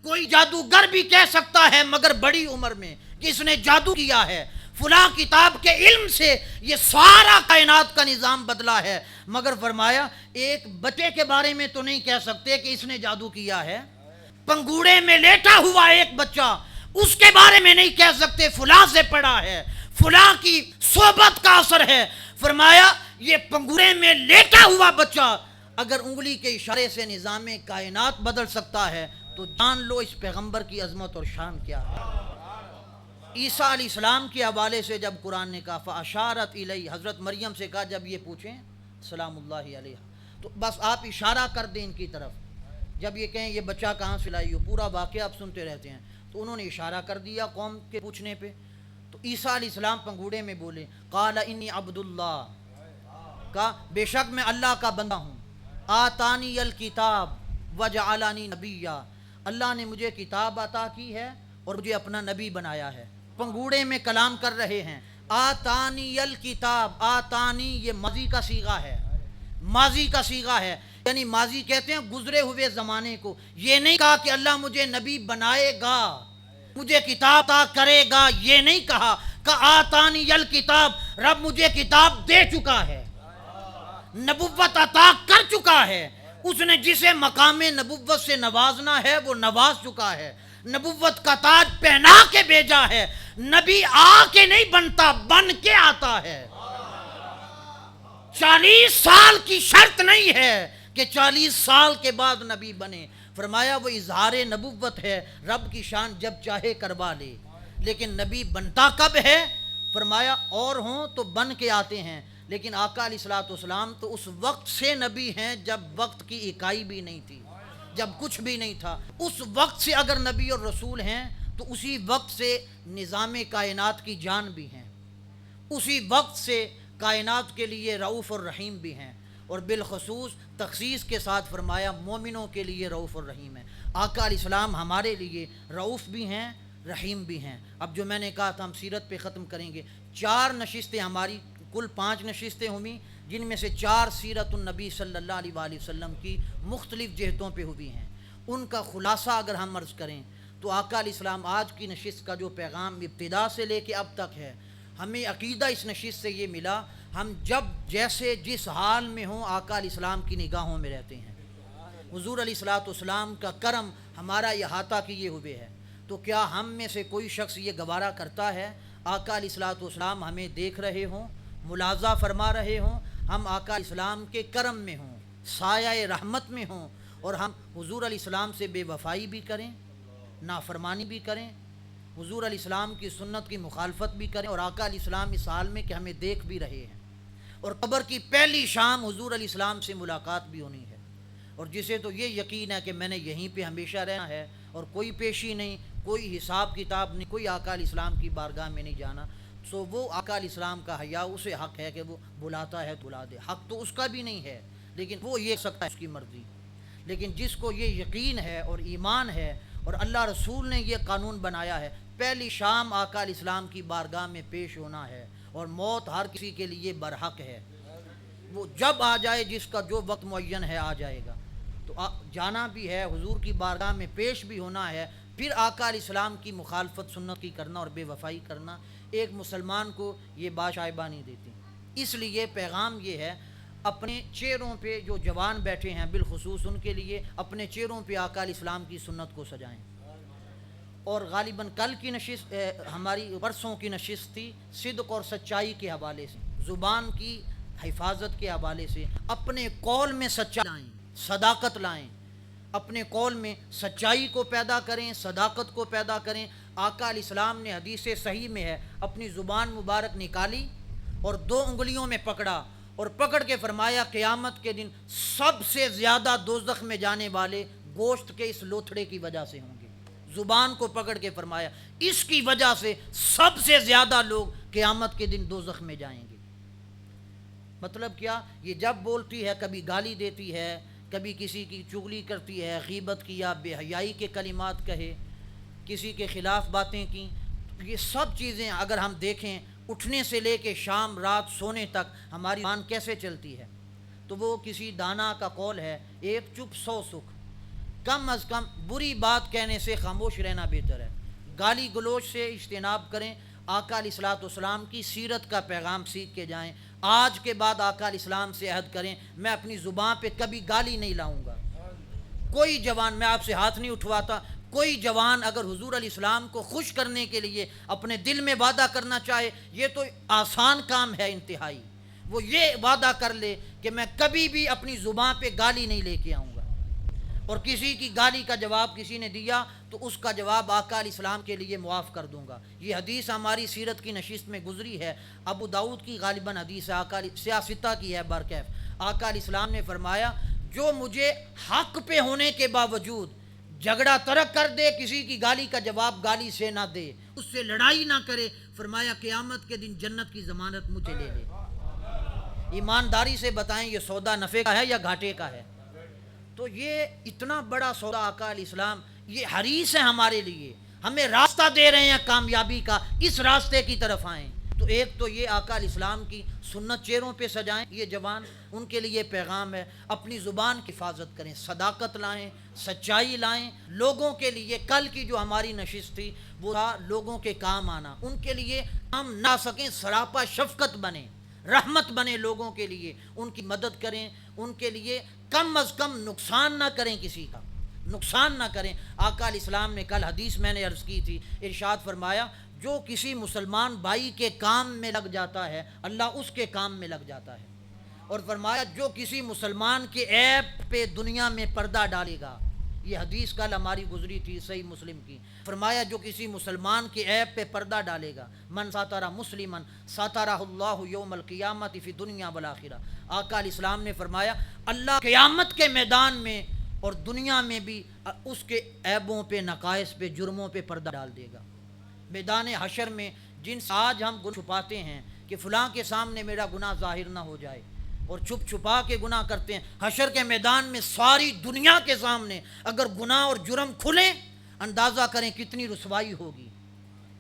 کوئی جادوگر بھی کہہ سکتا ہے مگر بڑی عمر میں کہ اس نے جادو کیا ہے، فلاں کتاب کے علم سے یہ سارا کائنات کا نظام بدلا ہے، مگر فرمایا ایک بچے کے بارے میں تو نہیں کہہ سکتے کہ اس نے جادو کیا ہے۔ پنگوڑے میں لیٹا ہوا ایک بچہ، اس کے بارے میں نہیں کہہ سکتے فلاں سے پڑھا ہے، فلاں کی صحبت کا اثر ہے۔ فرمایا یہ پنگوڑے میں لیٹا ہوا بچہ اگر انگلی کے اشارے سے نظام کائنات بدل سکتا ہے تو جان لو اس پیغمبر کی عظمت اور شان کیا ہے۔ عیسیٰ علیہ السلام کے حوالے سے جب قرآن نے کہا فَأَشَارَتْ إِلَيْهِ، حضرت مریم سے کہا جب یہ پوچھیں سلام اللہ علیہ تو بس آپ اشارہ کر دیں ان کی طرف، جب یہ کہیں یہ بچہ کہاں سے لائی ہو، پورا واقعہ آپ سنتے رہتے ہیں، تو انہوں نے اشارہ کر دیا قوم کے پوچھنے پہ۔ تو عیسیٰ علیہ السلام پنگوڑے میں بولے قال انی عبد اللہ، کہا بے شک میں اللہ کا بندہ ہوں، آتانی الکتاب وجعلنی نبیا، اللہ نے مجھے کتاب عطا کی ہے اور مجھے اپنا نبی بنایا ہے۔ پنگوڑے میں کلام کر رہے ہیں، آتانی الکتاب، آتانی یہ ماضی کا صیغہ ہے، ماضی کا صیغہ ہے، یعنی ماضی کہتے ہیں گزرے ہوئے زمانے کو۔ یہ نہیں کہا کہ اللہ مجھے نبی بنائے گا، مجھے کتاب عطا کرے گا، یہ نہیں کہا کہ آتانی الکتاب، رب مجھے کتاب دے چکا ہے، نبوت عطا کر چکا ہے، اس نے جسے مقام نبوت سے نوازنا ہے وہ نواز چکا ہے، نبوت کا تاج پہنا کے بھیجا ہے۔ نبی آ کے نہیں بنتا، بن کے آتا ہے۔ 40 سال کی شرط نہیں ہے کہ 40 سال کے بعد نبی بنے، فرمایا وہ اظہار نبوت ہے، رب کی شان جب چاہے کروا لے، لیکن نبی بنتا کب ہے؟ فرمایا اور ہوں تو بن کے آتے ہیں، لیکن آقا علیہ الصلوۃ والسلام تو اس وقت سے نبی ہیں جب وقت کی اکائی بھی نہیں تھی، جب کچھ بھی نہیں تھا، اس وقت سے اگر نبی اور رسول ہیں تو اسی وقت سے نظام کائنات کی جان بھی ہیں، اسی وقت سے کائنات کے لیے رؤوف اور رحیم بھی ہیں، اور بالخصوص تخصیص کے ساتھ فرمایا مومنوں کے لیے رؤوف اور رحیم ہے۔ آقا علیہ السلام ہمارے لیے رؤوف بھی ہیں، رحیم بھی ہیں۔ اب جو میں نے کہا تھا ہم سیرت پہ ختم کریں گے، 4 نشستیں ہماری، کل 5 نشستیں ہوئیں، جن میں سے 4 سیرت النبی صلی اللہ علیہ وآلہ وسلم کی مختلف جہتوں پہ ہوئی ہیں۔ ان کا خلاصہ اگر ہم عرض کریں تو آقا علیہ السلام آج کی نشست کا جو پیغام ابتدا سے لے کے اب تک ہے، ہمیں عقیدہ اس نشست سے یہ ملا، ہم جب جیسے جس حال میں ہوں آقا علیہ السلام کی نگاہوں میں رہتے ہیں۔ حضور علیہ الصلوۃ والسلام کا کرم ہمارا احاطہ کیے ہوئے ہے، تو کیا ہم میں سے کوئی شخص یہ گوارا کرتا ہے آقا علیہ الصلوۃ والسلام ہمیں دیکھ رہے ہوں، ملاحظہ فرما رہے ہوں، ہم آقا علیہ السلام کے کرم میں ہوں، سایہ رحمت میں ہوں، اور ہم حضور علیہ السلام سے بے وفائی بھی کریں، نافرمانی بھی کریں، حضور علیہ السلام کی سنت کی مخالفت بھی کریں، اور آقا علیہ السلام اس حال میں کہ ہمیں دیکھ بھی رہے ہیں، اور قبر کی پہلی شام حضور علیہ السلام سے ملاقات بھی ہونی ہے، اور جسے تو یہ یقین ہے کہ میں نے یہیں پہ ہمیشہ رہنا ہے اور کوئی پیشی نہیں، کوئی حساب کتاب نہیں، کوئی آقا علیہ السلام کی بارگاہ میں نہیں جانا، سو وہ آقا علیہ السلام کا حیا اسے حق ہے کہ وہ بلاتا ہے تو بلا دے، حق تو اس کا بھی نہیں ہے، لیکن وہ یہ سکتا ہے اس کی مرضی۔ لیکن جس کو یہ یقین ہے اور ایمان ہے اور اللہ رسول نے یہ قانون بنایا ہے، پہلی شام آقا علیہ السلام کی بارگاہ میں پیش ہونا ہے، اور موت ہر کسی کے لیے برحق ہے، وہ جب آ جائے، جس کا جو وقت معین ہے آ جائے گا، تو جانا بھی ہے، حضور کی بارگاہ میں پیش بھی ہونا ہے، پھر آقا علیہ السلام کی مخالفت سنت کی کرنا اور بے وفائی کرنا ایک مسلمان کو یہ باشائبہ نہیں دیتی۔ اس لیے پیغام یہ ہے، اپنے چہروں پہ جو جوان بیٹھے ہیں بالخصوص ان کے لیے اپنے چہروں پہ آقا علیہ السلام کی سنت کو سجائیں۔ اور غالباً کل کی نشست ہماری پرسوں کی نشست تھی صدق اور سچائی کے حوالے سے، زبان کی حفاظت کے حوالے سے، اپنے قول میں سچائی لائیں، صداقت لائیں، اپنے قول میں سچائی کو پیدا کریں، صداقت کو پیدا کریں، آقا علیہ السلام نے حدیث صحیح میں ہے اپنی زبان مبارک نکالی اور 2 انگلیوں میں پکڑا اور پکڑ کے فرمایا قیامت کے دن سب سے زیادہ دوزخ میں جانے والے گوشت کے اس لوتھڑے کی وجہ سے ہوں گے. زبان کو پکڑ کے فرمایا اس کی وجہ سے سب سے زیادہ لوگ قیامت کے دن دوزخ میں جائیں گے. مطلب کیا؟ یہ جب بولتی ہے کبھی گالی دیتی ہے، کبھی کسی کی چغلی کرتی ہے، غیبت کیا، بے حیائی کے کلمات کہے، کسی کے خلاف باتیں کی. یہ سب چیزیں اگر ہم دیکھیں اٹھنے سے لے کے شام رات سونے تک ہماری زبان کیسے چلتی ہے، تو وہ کسی دانا کا قول ہے 1 چپ 100 سکھ. کم از کم بری بات کہنے سے خاموش رہنا بہتر ہے. گالی گلوچ سے اجتناب کریں. آقا علیہ الصلوۃ والسلام کی سیرت کا پیغام سیکھ کے جائیں. آج کے بعد آقا علیہ السلام سے عہد کریں میں اپنی زبان پہ کبھی گالی نہیں لاؤں گا. کوئی جوان، میں آپ سے ہاتھ نہیں اٹھواتا، کوئی جوان اگر حضور علیہ السلام کو خوش کرنے کے لیے اپنے دل میں وعدہ کرنا چاہے، یہ تو آسان کام ہے انتہائی. وہ یہ وعدہ کر لے کہ میں کبھی بھی اپنی زبان پہ گالی نہیں لے کے آؤں گا، اور کسی کی گالی کا جواب کسی نے دیا تو اس کا جواب آقا علیہ السلام کے لیے معاف کر دوں گا. یہ حدیث ہماری سیرت کی نشست میں گزری ہے. ابو داؤد کی غالباً حدیث ہے، سیاستہ کی ہے برکیف. آقا علیہ السلام نے فرمایا جو مجھے حق پہ ہونے کے باوجود جھگڑا ترک کر دے، کسی کی گالی کا جواب گالی سے نہ دے، اس سے لڑائی نہ کرے، فرمایا قیامت کے دن جنت کی ضمانت مجھے لے لے. ایمانداری سے بتائیں یہ سودا نفع کا ہے یا گھاٹے کا ہے؟ تو یہ اتنا بڑا سودا آقا علیہ السلام یہ حریص ہے ہمارے لیے، ہمیں راستہ دے رہے ہیں کامیابی کا، اس راستے کی طرف آئیں. تو ایک تو یہ آقا علیہ السلام کی سنت چہروں پہ سجائیں یہ جوان، ان کے لیے پیغام ہے. اپنی زبان کی حفاظت کریں، صداقت لائیں، سچائی لائیں. لوگوں کے لیے کل کی جو ہماری نشست تھی وہ تھا لوگوں کے کام آنا. ان کے لیے ہم نہ سکیں سراپا شفقت بنیں، رحمت بنے لوگوں کے لیے، ان کی مدد کریں، ان کے لیے کم از کم نقصان نہ کریں، کسی کا نقصان نہ کریں. آقا علیہ السلام نے کل حدیث میں نے عرض کی تھی، ارشاد فرمایا جو کسی مسلمان بھائی کے کام میں لگ جاتا ہے اللہ اس کے کام میں لگ جاتا ہے. اور فرمایا جو کسی مسلمان کے عیب پہ دنیا میں پردہ ڈالے گا، یہ حدیث کل ہماری گزری تھی صحیح مسلم کی. فرمایا جو کسی مسلمان کے عیب پہ پردہ ڈالے گا، من ساترہ مسلمن ساترہ اللہ یوم القیامت فی دنیا والآخرہ. آقا علیہ السلام نے فرمایا اللہ قیامت کے میدان میں اور دنیا میں بھی اس کے عیبوں پہ، نقائص پہ، جرموں پہ پردہ ڈال دے گا. میدان حشر میں جن سے آج ہم گناہ چھپاتے ہیں کہ فلاں کے سامنے میرا گناہ ظاہر نہ ہو جائے، اور چھپ چھپا کے گناہ کرتے ہیں، حشر کے میدان میں ساری دنیا کے سامنے اگر گناہ اور جرم کھلیں، اندازہ کریں کتنی رسوائی ہوگی،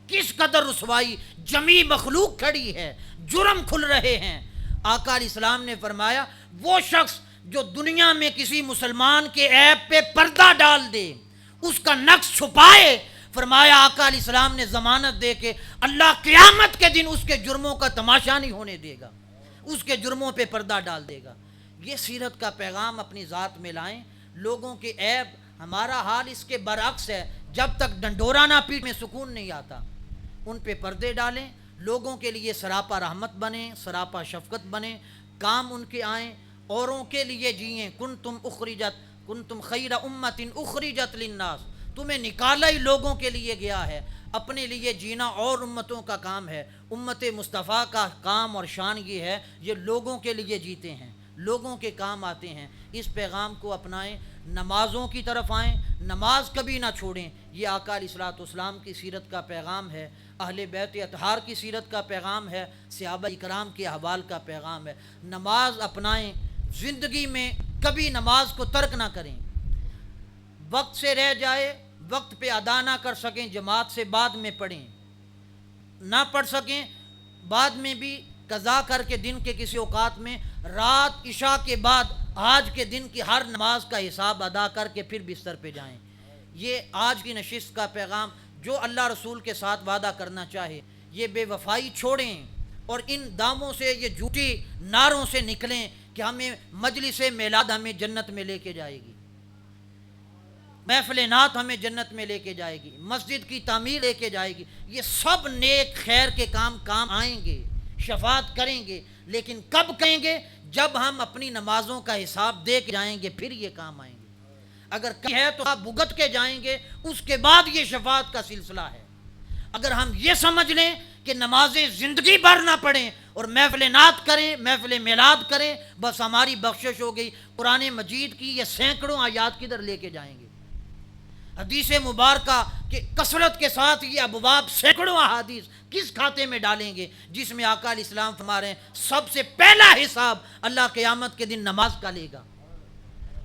کس قدر رسوائی. جمی مخلوق کھڑی ہے، جرم کھل رہے ہیں. آقا علیہ السلام نے فرمایا وہ شخص جو دنیا میں کسی مسلمان کے عیب پہ پردہ ڈال دے، اس کا نقص چھپائے، فرمایا آقا علیہ السلام نے ضمانت دے کے اللہ قیامت کے دن اس کے جرموں کا تماشا نہیں ہونے دے گا، اس کے جرموں پہ پردہ ڈال دے گا. یہ سیرت کا پیغام اپنی ذات میں لائیں. لوگوں کے عیب، ہمارا حال اس کے برعکس ہے، جب تک ڈنڈورا نہ پیٹ میں سکون نہیں آتا. ان پہ پردے ڈالیں، لوگوں کے لیے سراپا رحمت بنیں، سراپا شفقت بنیں، کام ان کے آئیں، اوروں کے لیے جئیں. کنتم خیر امت اخرجت للناس، تمہیں نکالا ہی لوگوں کے لیے گیا ہے، اپنے لیے جینا اور امتوں کا کام ہے. امت مصطفیٰ کا کام اور شان یہ ہے یہ لوگوں کے لیے جیتے ہیں، لوگوں کے کام آتے ہیں. اس پیغام کو اپنائیں، نمازوں کی طرف آئیں، نماز کبھی نہ چھوڑیں. یہ آقا علیہ الصلوۃ والسلام کی سیرت کا پیغام ہے، اہل بیت اطہار کی سیرت کا پیغام ہے، صحابہ کرام کے احوال کا پیغام ہے. نماز اپنائیں، زندگی میں کبھی نماز کو ترک نہ کریں. وقت سے رہ جائے، وقت پہ ادا نہ کر سکیں، جماعت سے بعد میں پڑھیں، نہ پڑھ سکیں بعد میں بھی قضا کر کے دن کے کسی اوقات میں رات عشاء کے بعد آج کے دن کی ہر نماز کا حساب ادا کر کے پھر بستر پہ جائیں. یہ آج کی نشست کا پیغام. جو اللہ رسول کے ساتھ وعدہ کرنا چاہے یہ بے وفائی چھوڑیں اور ان داموں سے، یہ جھوٹی نعروں سے نکلیں کہ ہمیں مجلس میلاد ہمیں جنت میں لے کے جائے گی، محفل نعت ہمیں جنت میں لے کے جائے گی، مسجد کی تعمیر لے کے جائے گی. یہ سب نیک خیر کے کام آئیں گے، شفاعت کریں گے، لیکن کب کہیں گے؟ جب ہم اپنی نمازوں کا حساب دے کے جائیں گے پھر یہ کام آئیں گے. اگر کہیں ہے تو آپ بھگت کے جائیں گے، اس کے بعد یہ شفاعت کا سلسلہ ہے. اگر ہم یہ سمجھ لیں کہ نمازیں زندگی بھر نہ پڑھیں اور محفل نعت کریں، محفل میلاد کریں، بس ہماری بخشش ہو گئی، قرآن مجید کی یہ سینکڑوں آیات کدھر لے کے جائیں گے؟ حدیث مبارکہ کہ کثرت کے ساتھ یہ ابواب سینکڑوں احادیث کس کھاتے میں ڈالیں گے جس میں آقا علیہ السلام فرما رہے ہیں سب سے پہلا حساب اللہ قیامت کے دن نماز کا لے گا؟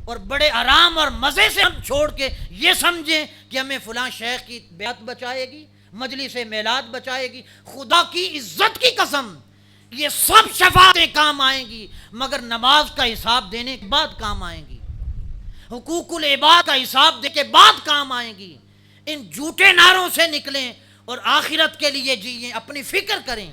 اور بڑے آرام اور مزے سے ہم چھوڑ کے یہ سمجھیں کہ ہمیں فلاں شیخ کی بیعت بچائے گی، مجلس میلاد بچائے گی، خدا کی عزت کی قسم یہ سب شفاعتیں کام آئیں گی مگر نماز کا حساب دینے کے بعد کام آئیں گی، حقوق العباد کا حساب دے کے بعد کام آئیں گی۔ ان جھوٹے نعروں سے نکلیں اور آخرت کے لیے جیئیں، اپنی فکر کریں۔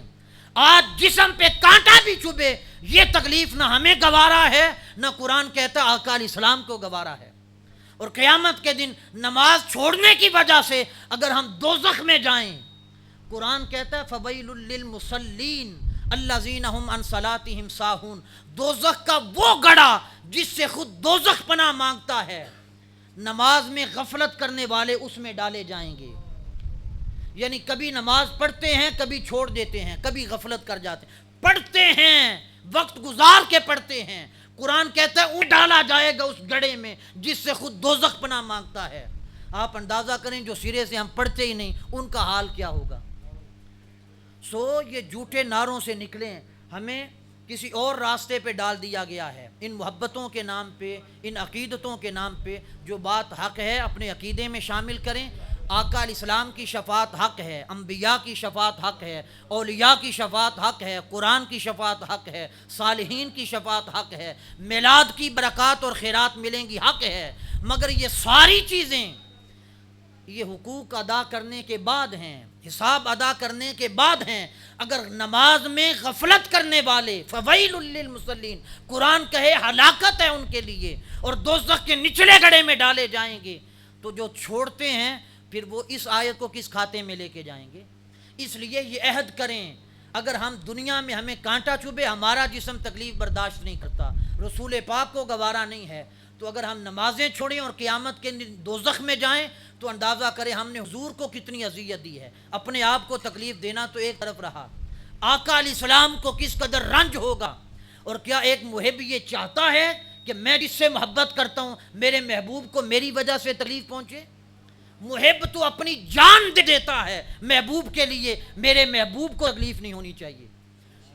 آج جسم پہ کانٹا بھی چبھے یہ تکلیف نہ ہمیں گوارا ہے، نہ قرآن کہتا آقا علیہ السلام کو گوارا ہے۔ اور قیامت کے دن نماز چھوڑنے کی وجہ سے اگر ہم دوزخ میں جائیں، قرآن کہتا ہے فَوَيْلٌ لِّلْمُصَلِّينَ الَّذِينَ هُمْ عَنْ صَلَاتِهِمْ سَاهُونَ، دوزخ کا وہ گڑھا جس سے خود دوزخ پناہ مانگتا ہے، نماز میں غفلت کرنے والے اس میں ڈالے جائیں گے۔ یعنی کبھی نماز پڑھتے ہیں، کبھی چھوڑ دیتے ہیں، کبھی غفلت کر جاتے ہیں، پڑھتے ہیں وقت گزار کے پڑھتے ہیں، قرآن کہتا ہے اون ڈالا جائے گا اس گڑھے میں جس سے خود دوزخ پناہ مانگتا ہے۔ آپ اندازہ کریں جو سرے سے ہم پڑھتے ہی نہیں ان کا حال کیا ہوگا۔ یہ جھوٹے نعروں سے نکلیں، ہمیں کسی اور راستے پہ ڈال دیا گیا ہے، ان محبتوں کے نام پہ، ان عقیدتوں کے نام پہ۔ جو بات حق ہے اپنے عقیدے میں شامل کریں۔ آقا علیہ السلام کی شفاعت حق ہے، انبیاء کی شفاعت حق ہے، اولیاء کی شفاعت حق ہے، قرآن کی شفاعت حق ہے، صالحین کی شفاعت حق ہے، میلاد کی برکات اور خیرات ملیں گی حق ہے، مگر یہ ساری چیزیں یہ حقوق ادا کرنے کے بعد ہیں، حساب ادا کرنے کے بعد ہیں۔ اگر نماز میں غفلت کرنے والے فویل للمصلین، قرآن کہے ہلاکت ہے ان کے لیے اور دوزخ کے نچلے گڑھے میں ڈالے جائیں گے، تو جو چھوڑتے ہیں پھر وہ اس آیت کو کس کھاتے میں لے کے جائیں گے؟ اس لیے یہ عہد کریں، اگر ہم دنیا میں ہمیں کانٹا چبھے، ہمارا جسم تکلیف برداشت نہیں کرتا، رسول پاک کو گوارا نہیں ہے، تو اگر ہم نمازیں چھوڑیں اور قیامت کے دوزخ میں جائیں تو اندازہ کریں ہم نے حضور کو کتنی اذیت دی ہے۔ اپنے آپ کو تکلیف دینا تو ایک طرف رہا، آقا علیہ السلام کو کس قدر رنج ہوگا۔ اور کیا ایک محب یہ چاہتا ہے کہ میں جس سے محبت کرتا ہوں میرے محبوب کو میری وجہ سے تکلیف پہنچے؟ محب تو اپنی جان دے دیتا ہے محبوب کے لیے، میرے محبوب کو تکلیف نہیں ہونی چاہیے۔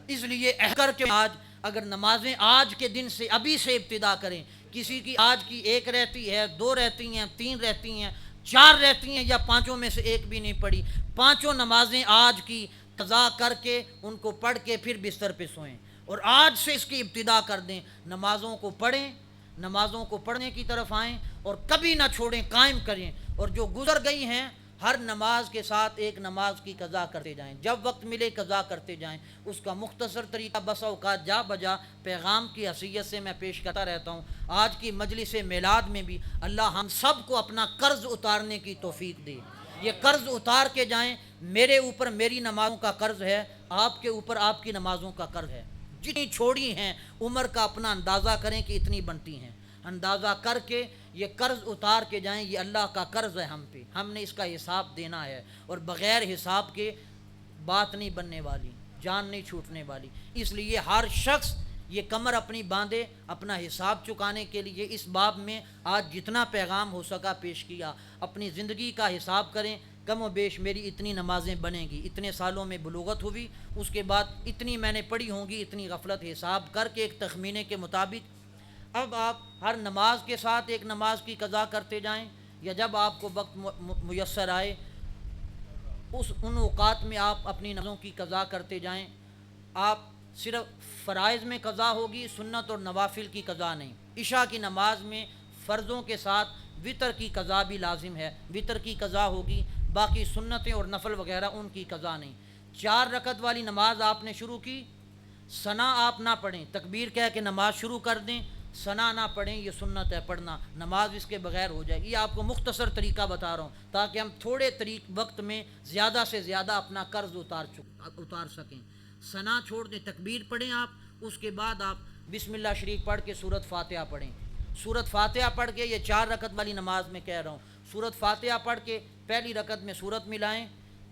اس لیے کر کے آج اگر نمازیں آج کے دن سے ابھی سے ابتدا کریں، کسی کی آج کی ایک رہتی ہے، دو رہتی ہیں، تین رہتی ہیں، چار رہتی ہیں، یا پانچوں میں سے ایک بھی نہیں پڑھی، پانچوں نمازیں آج کی قضا کر کے ان کو پڑھ کے پھر بستر پہ سوئیں، اور آج سے اس کی ابتدا کر دیں، نمازوں کو پڑھیں، نمازوں کو پڑھنے کی طرف آئیں اور کبھی نہ چھوڑیں، قائم کریں، اور جو گزر گئی ہیں ہر نماز کے ساتھ ایک نماز کی قضا کرتے جائیں، جب وقت ملے قضا کرتے جائیں۔ اس کا مختصر طریقہ بسا اوقات جا بجا پیغام کی حیثیت سے میں پیش کرتا رہتا ہوں۔ آج کی مجلس میلاد میں بھی اللہ ہم سب کو اپنا قرض اتارنے کی توفیق دے، یہ قرض اتار کے جائیں۔ میرے اوپر میری نمازوں کا قرض ہے، آپ کے اوپر آپ کی نمازوں کا قرض ہے، جتنی چھوڑی ہیں عمر کا اپنا اندازہ کریں کہ اتنی بنتی ہیں، اندازہ کر کے یہ قرض اتار کے جائیں۔ یہ اللہ کا قرض ہے ہم پہ، ہم نے اس کا حساب دینا ہے، اور بغیر حساب کے بات نہیں بننے والی، جان نہیں چھوٹنے والی۔ اس لیے ہر شخص یہ کمر اپنی باندھے اپنا حساب چکانے کے لیے۔ اس باب میں آج جتنا پیغام ہو سکا پیش کیا، اپنی زندگی کا حساب کریں، کم و بیش میری اتنی نمازیں بنیں گی، اتنے سالوں میں بلوغت ہوئی، اس کے بعد اتنی میں نے پڑھی ہوں گی، اتنی غفلت، حساب کر کے ایک تخمینے کے مطابق اب آپ ہر نماز کے ساتھ ایک نماز کی قضا کرتے جائیں، یا جب آپ کو وقت میسر آئے ان اوقات میں آپ اپنی نمازوں کی قضا کرتے جائیں۔ آپ صرف فرائض میں قضا ہوگی، سنت اور نوافل کی قضا نہیں۔ عشاء کی نماز میں فرضوں کے ساتھ وتر کی قضا بھی لازم ہے، وتر کی قضا ہوگی، باقی سنتیں اور نفل وغیرہ ان کی قضا نہیں۔ 4 رکعت والی نماز آپ نے شروع کی، ثنا آپ نہ پڑھیں، تکبیر کہہ کے نماز شروع کر دیں، ثنا نہ پڑھیں، یہ سنت ہے پڑھنا، نماز اس کے بغیر ہو جائے گی۔ یہ آپ کو مختصر طریقہ بتا رہا ہوں تاکہ ہم تھوڑے وقت میں زیادہ سے زیادہ اپنا قرض اتار سکیں۔ ثنا چھوڑ دیں، تکبیر پڑھیں آپ، اس کے بعد آپ بسم اللہ شریف پڑھ کے سورۃ فاتحہ پڑھیں۔ سورۃ فاتحہ پڑھ کے، یہ 4 رکعت والی نماز میں کہہ رہا ہوں، سورۃ فاتحہ پڑھ کے پہلی رکعت میں سورت ملائیں،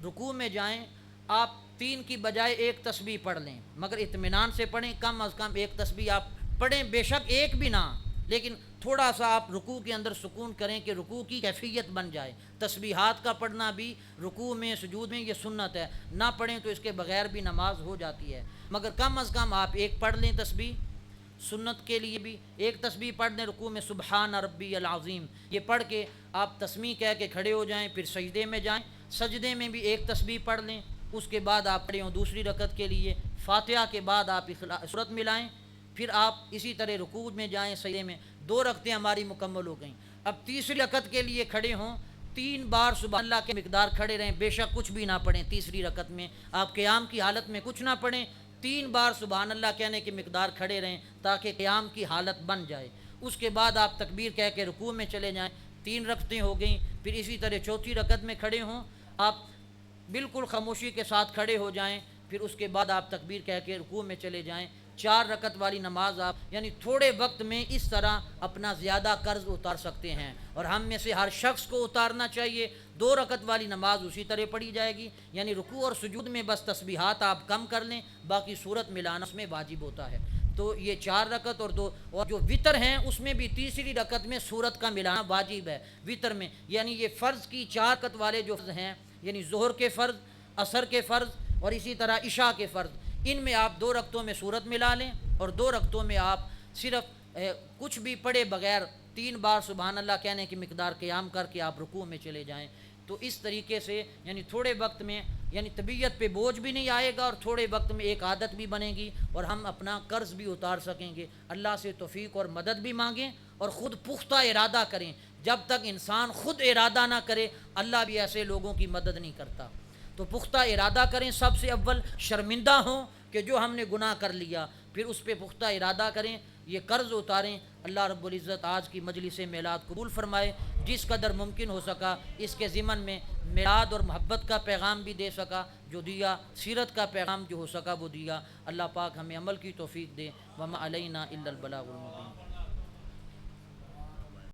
رکوع میں جائیں آپ 3 کی بجائے 1 تسبیح پڑھ لیں، مگر اطمینان سے پڑھیں، کم از کم 1 تسبیح آپ پڑھیں، بے شک ایک بھی نہ، لیکن تھوڑا سا آپ رکوع کے اندر سکون کریں کہ رکوع کی کیفیت بن جائے۔ تسبیحات کا پڑھنا بھی رکوع میں سجود میں یہ سنت ہے، نہ پڑھیں تو اس کے بغیر بھی نماز ہو جاتی ہے، مگر کم از کم آپ 1 پڑھ لیں تسبیح۔ سنت کے لیے بھی 1 تسبیح پڑھ لیں رکوع میں، سبحان ربی العظیم، یہ پڑھ کے آپ تسمیح کہہ کے کھڑے ہو جائیں، پھر سجدے میں جائیں، سجدے میں بھی 1 تسبیح پڑھ لیں، اس کے بعد آپ کھڑے ہوں دوسری رکعت کے لیے، فاتحہ کے بعد آپ سورت ملائیں، پھر آپ اسی طرح رکوع میں جائیں، سجدے میں، 2 رکعتیں ہماری مکمل ہو گئیں۔ اب تیسری رکعت کے لیے کھڑے ہوں، 3 بار سبحان اللہ کے مقدار کھڑے رہیں، بے شک کچھ بھی نہ پڑھیں، تیسری رکعت میں آپ قیام کی حالت میں کچھ نہ پڑھیں، 3 بار سبحان اللہ کہنے کی مقدار کھڑے رہیں تاکہ قیام کی حالت بن جائے۔ اس کے بعد آپ تکبیر کہہ کے رکوع میں چلے جائیں، 3 رکعتیں ہو گئیں، پھر اسی طرح چوتھی رکعت میں کھڑے ہوں، آپ بالکل خاموشی کے ساتھ کھڑے ہو جائیں، پھر اس کے بعد آپ تکبیر کہہ کے رکوع میں چلے جائیں۔ 4 رکعت والی نماز آپ یعنی تھوڑے وقت میں اس طرح اپنا زیادہ قرض اتار سکتے ہیں، اور ہم میں سے ہر شخص کو اتارنا چاہیے۔ 2 رکعت والی نماز اسی طرح پڑھی جائے گی، یعنی رکوع اور سجود میں بس تسبیحات آپ کم کر لیں، باقی سورت ملانا اس میں واجب ہوتا ہے۔ تو یہ 4 رکعت اور جو وطر ہیں اس میں بھی تیسری رکعت میں سورت کا ملانا واجب ہے وطر میں، یعنی یہ فرض کی 4 رکعت والے جو فرض ہیں، یعنی ظہر کے فرض، عصر کے فرض اور اسی طرح عشاء کے فرض، ان میں آپ 2 رکعتوں میں سورت ملا لیں، اور 2 رکعتوں میں آپ صرف کچھ بھی پڑھے بغیر 3 بار سبحان اللہ کہنے کی مقدار قیام کر کے آپ رکوع میں چلے جائیں۔ تو اس طریقے سے یعنی تھوڑے وقت میں یعنی طبیعت پہ بوجھ بھی نہیں آئے گا، اور تھوڑے وقت میں ایک عادت بھی بنے گی، اور ہم اپنا قرض بھی اتار سکیں گے۔ اللہ سے توفیق اور مدد بھی مانگیں، اور خود پختہ ارادہ کریں۔ جب تک انسان خود ارادہ نہ کرے، اللہ بھی ایسے لوگوں کی مدد نہیں کرتا۔ تو پختہ ارادہ کریں، سب سے اول شرمندہ ہوں کہ جو ہم نے گناہ کر لیا، پھر اس پہ پختہ ارادہ کریں، یہ قرض اتاریں۔ اللہ رب العزت آج کی مجلس میلاد قبول فرمائے، جس قدر ممکن ہو سکا اس کے ضمن میں میلاد اور محبت کا پیغام بھی دے سکا جو دیا، سیرت کا پیغام جو ہو سکا وہ دیا۔ اللہ پاک ہمیں عمل کی توفیق دے۔ وما علینا الا البلاغ المبین۔